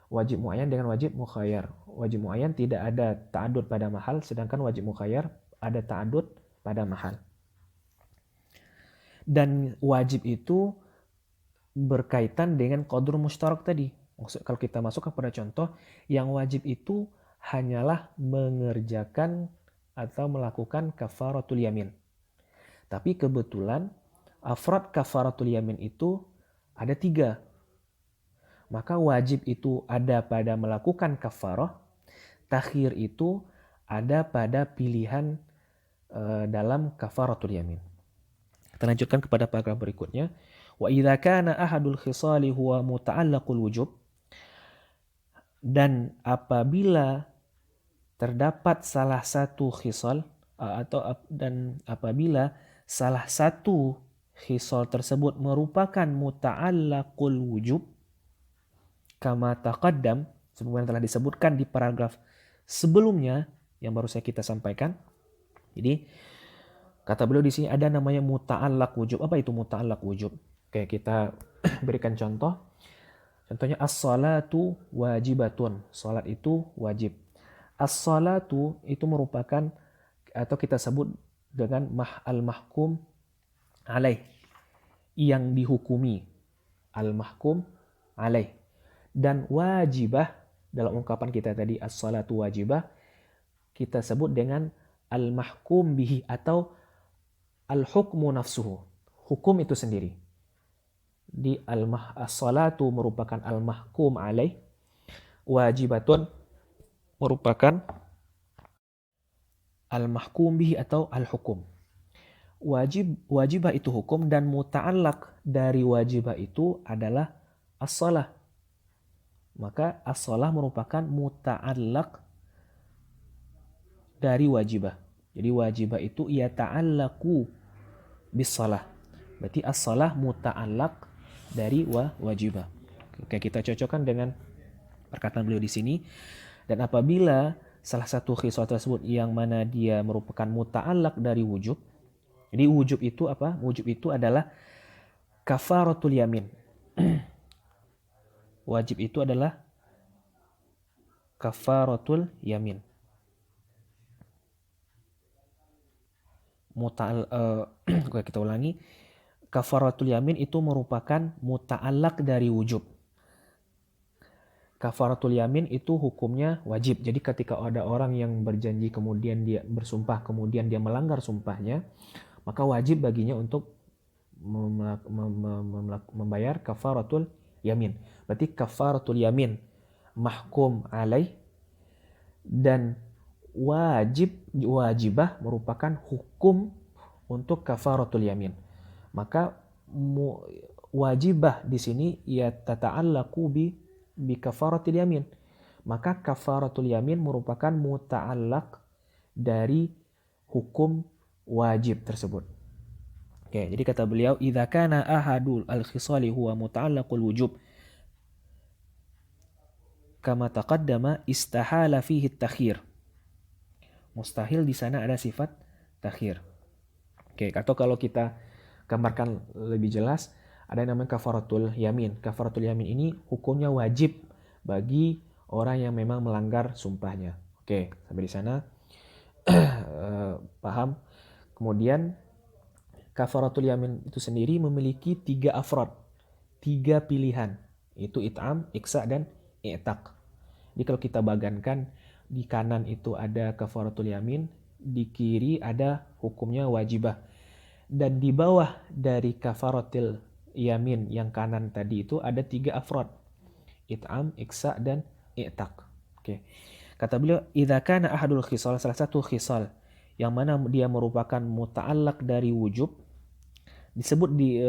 wajib muayyan dengan wajib mukhayyar. Wajib muayyan tidak ada ta'addud pada mahal, sedangkan wajib mukhayyar ada ta'addud pada mahal. Dan wajib itu berkaitan dengan qadr mushtarak tadi. Kalau kita masuk kepada contoh, yang wajib itu hanyalah mengerjakan atau melakukan kafaratul yamin. Tapi kebetulan afrad kafaratul yamin itu ada 3. Maka wajib itu ada pada melakukan kafarah, takhir itu ada pada pilihan dalam kafaratul yamin. Kita lanjutkan kepada paragraf berikutnya. Wa idza kana ahadul khisali huwa muta'allaqul wujub, dan apabila terdapat salah satu khisal dan apabila salah satu khisal tersebut merupakan muta'allaqul wujub kama taqaddam, sebagaimana telah disebutkan di paragraf sebelumnya yang baru saya kita sampaikan. Jadi kata beliau di sini ada namanya muta'allaq wujub. Apa itu muta'allaq wujub? Oke, kita berikan contoh. Contohnya as-salatu wajibatun. Salat itu wajib. As-salatu itu merupakan atau kita sebut dengan al-mahkum alaih, yang dihukumi, al-mahkum alaih. Dan wajibah, dalam ungkapan kita tadi as-salatu wajibah, kita sebut dengan al-mahkum bihi atau al-hukmu nafsuhu, hukum itu sendiri. Di as-salatu merupakan al-mahkum alaih, wajibatun merupakan al-mahkum bihi atau al-hukum. Wajibah itu hukum, dan muta'allaq dari wajibah itu adalah as-salah. Maka as-salah merupakan muta'allaq dari wajibah. Jadi wajibah itu ia ta'allaqu bis-salah. Berarti as-salah muta'allaq dari wajibah. Oke, kita cocokkan dengan perkataan beliau di sini. Dan apabila salah satu khisal tersebut yang mana dia merupakan muta'allaq dari wujub. Jadi wujub itu apa? Wujub itu adalah kafaratul yamin. Wajib itu adalah kafaratul yamin. Kita ulangi. Kafaratul yamin itu merupakan muta'allaq dari wujub. Kafaratul yamin itu hukumnya wajib. Jadi ketika ada orang yang berjanji kemudian dia bersumpah kemudian dia melanggar sumpahnya, maka wajib baginya untuk membayar kafaratul yamin. Berarti kafaratul yamin mahkum alaih, dan wajibah merupakan hukum untuk kafaratul yamin. Maka wajibah di sini ya tata'allaqu bi kafaratul yamin. Maka kafaratul yamin merupakan muta'allaq dari hukum wajib tersebut. Oke, jadi kata beliau, idza kana ahadul al-khisali huwa muta'allaqul wujub kama taqaddama istahala fihi at-takhir. Mustahil di sana ada sifat takhir. Oke, atau kalau kita gambarkan lebih jelas, ada yang namanya kafaratul yamin. Kafaratul yamin ini hukumnya wajib bagi orang yang memang melanggar sumpahnya. Oke, sampai di sana paham. Kemudian kafaratul yamin itu sendiri memiliki 3 afrad, 3 pilihan, itu it'am, iksa, dan i'taq. Jadi kalau kita bagankan, di kanan itu ada kafaratul yamin, di kiri ada hukumnya wajibah. Dan di bawah dari kafaratul yamin yang kanan tadi itu ada 3 afrad, it'am, iksa, dan i'taq. Oke. Kata beliau, idza kana ahadul khisal, salah satu khisal yang mana dia merupakan muta'allaq dari wujub. Disebut di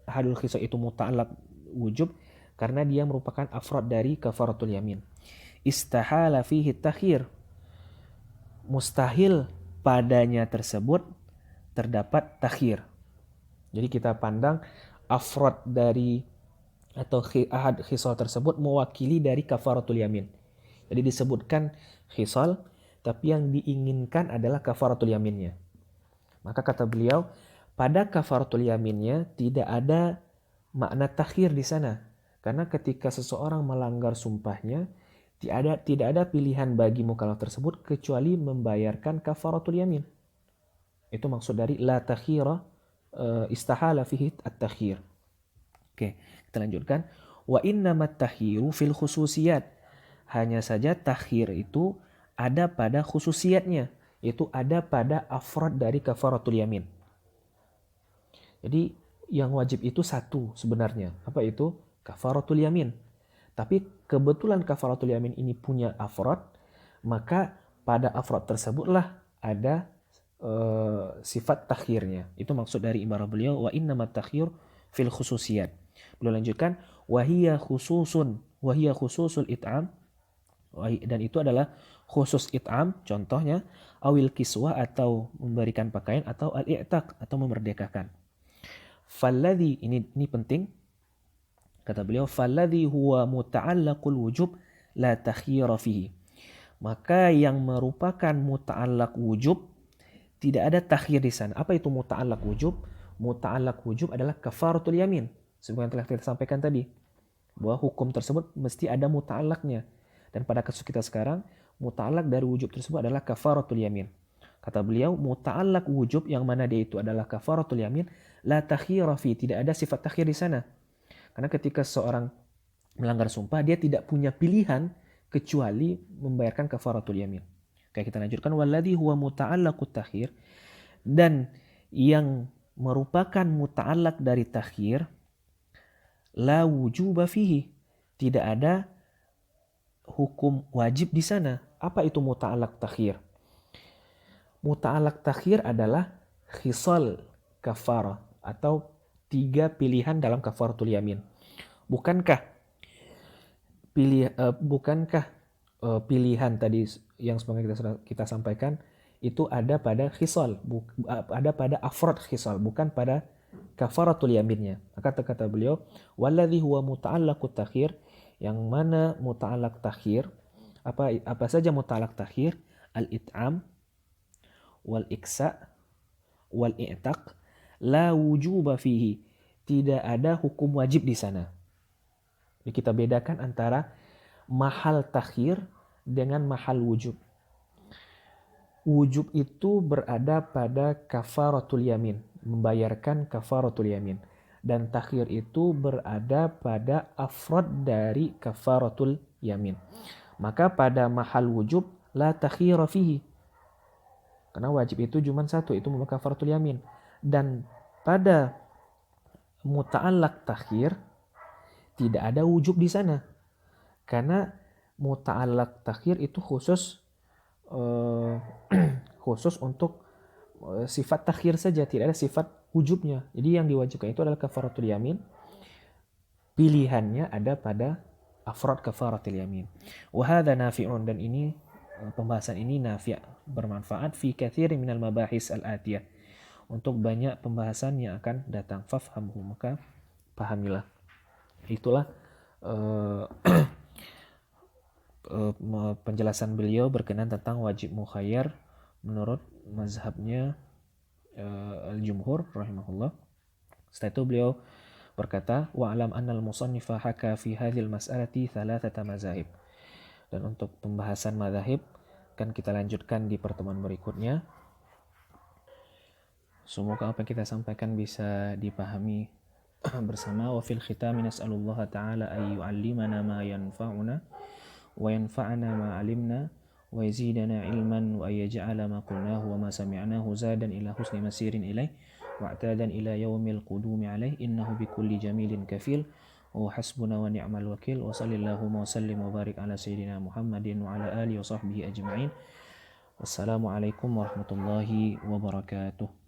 hadul khisal itu muta'allaq wujub karena dia merupakan afrad dari kafaratul yamin. Istahala fihi takhir, mustahil padanya tersebut terdapat takhir. Jadi kita pandang afrad dari atau ahad khisal tersebut mewakili dari kafaratul yamin. Jadi disebutkan khisal, tapi yang diinginkan adalah kafaratul yaminnya. Maka kata beliau, pada kafaratul yaminnya tidak ada makna takhir di sana. Karena ketika seseorang melanggar sumpahnya, tidak ada pilihan bagi mukallaf tersebut kecuali membayarkan kafaratul yamin. Itu maksud dari la takhira, istahala fihi at-takhir. Oke, kita lanjutkan. Wa innamat takhiru fil khususiyat. Hanya saja takhir itu ada pada khususiyatnya, yaitu ada pada afrad dari kafaratul yamin. Jadi yang wajib itu satu sebenarnya. Apa itu? Kafaratul yamin. Tapi kebetulan kafaratul yamin ini punya afrad, maka pada afrad tersebutlah ada sifat takhirnya. Itu maksud dari ibarah beliau, wa innamat takhir fil khususiyat. Beliau lanjutkan, wahiyya khususul it'am, dan itu adalah khusus it'am, contohnya awil kiswah atau memberikan pakaian, atau al-i'taq atau memerdekakan. Falladhi, ini penting, kata beliau, falladhi huwa muta'allaqul wujub la takhira fihi. Maka yang merupakan muta'allaq wujub tidak ada takhir di sana. Apa itu muta'allaq wujub? Muta'allaq wujub adalah kafaratul yamin. Seperti yang telah kita sampaikan tadi, bahwa hukum tersebut mesti ada muta'allaqnya. Dan pada kasus kita sekarang, muta'allaq dari wujub tersebut adalah kafaratul yamin. Kata beliau, muta'allaq wujub yang mana dia itu adalah kafaratul yamin, la takhira fi, tidak ada sifat takhir di sana. Karena ketika seorang melanggar sumpah, dia tidak punya pilihan kecuali membayarkan kafaratul yamin. Oke, kita lanjutkan, walladhi huwa muta'allaqut takhir, dan yang merupakan muta'allaq dari takhir, la wujuba fihi, tidak ada hukum wajib di sana. Apa itu muta'allaq takhir? Muta'allaq takhir adalah khisal kafarah atau 3 pilihan dalam kafaratul yamin. Bukankah pilihan tadi yang sebagaimana kita sampaikan itu ada pada khisal, ada pada afrad khisal, bukan pada kafaratul yaminnya. Maka kata beliau, walladhi huwa muta'allaqut takhir, yang mana muta'allaq takhir, apa saja muta'allaq takhir? Al-it'am, wal-iksa, wal-i'taq, la wujuba fihi, tidak ada hukum wajib di sana. Jadi kita bedakan antara mahal takhir dengan mahal wujub. Wujub itu berada pada kafaratul yamin, membayarkan kafaratul yamin. Dan takhir itu berada pada afrad dari kafaratul yamin. Maka pada mahal wujub la takhira fihi, karena wajib itu cuma satu, itu kafaratul yamin. Dan pada muta'allaq takhir tidak ada wujub di sana, karena muta'allaq takhir itu khusus untuk sifat takhir saja, tidak ada sifat wujubnya. Jadi yang diwajibkan itu adalah kafaratul yamin, pilihannya ada pada afrad kafaratul yamin. Wa hadza nafi'un, dan ini pembahasan ini nafi', bermanfaat, fi katsirin minal mabahis al-atiyah, untuk banyak pembahasan yang akan datang. Fafhamhu, maka pahamilah. Itulah penjelasan beliau berkenaan tentang wajib mukhayyar menurut mazhabnya al-jumhur rahimahullah. Setelah itu beliau berkata, wa alam annal musannifa haka fi hadhil mas'alati thalathata mazahib. Dan untuk pembahasan mazahib kan kita lanjutkan di pertemuan berikutnya. Semoga apa yang kita sampaikan bisa dipahami bersama. Wa fil khitami nas'alullaha ta'ala ay yu'allimana ma yanfa'una wa yanfa'ana ma 'alimna wa yazidana ilman wa yaj'ala ma qulnahu wa ma sami'nahu zadan ila husni masirin ilaih wa i'tadan ila yaumil qudumi alaih innahu bikulli jamilin kafil wa hasbuna wa ni'mal wakil wa sallallahu wa sallim wa barik ala sayyidina Muhammadin wa ala alihi wa sahbihi ajma'in Wassalamualaikum warahmatullahi wabarakatuh.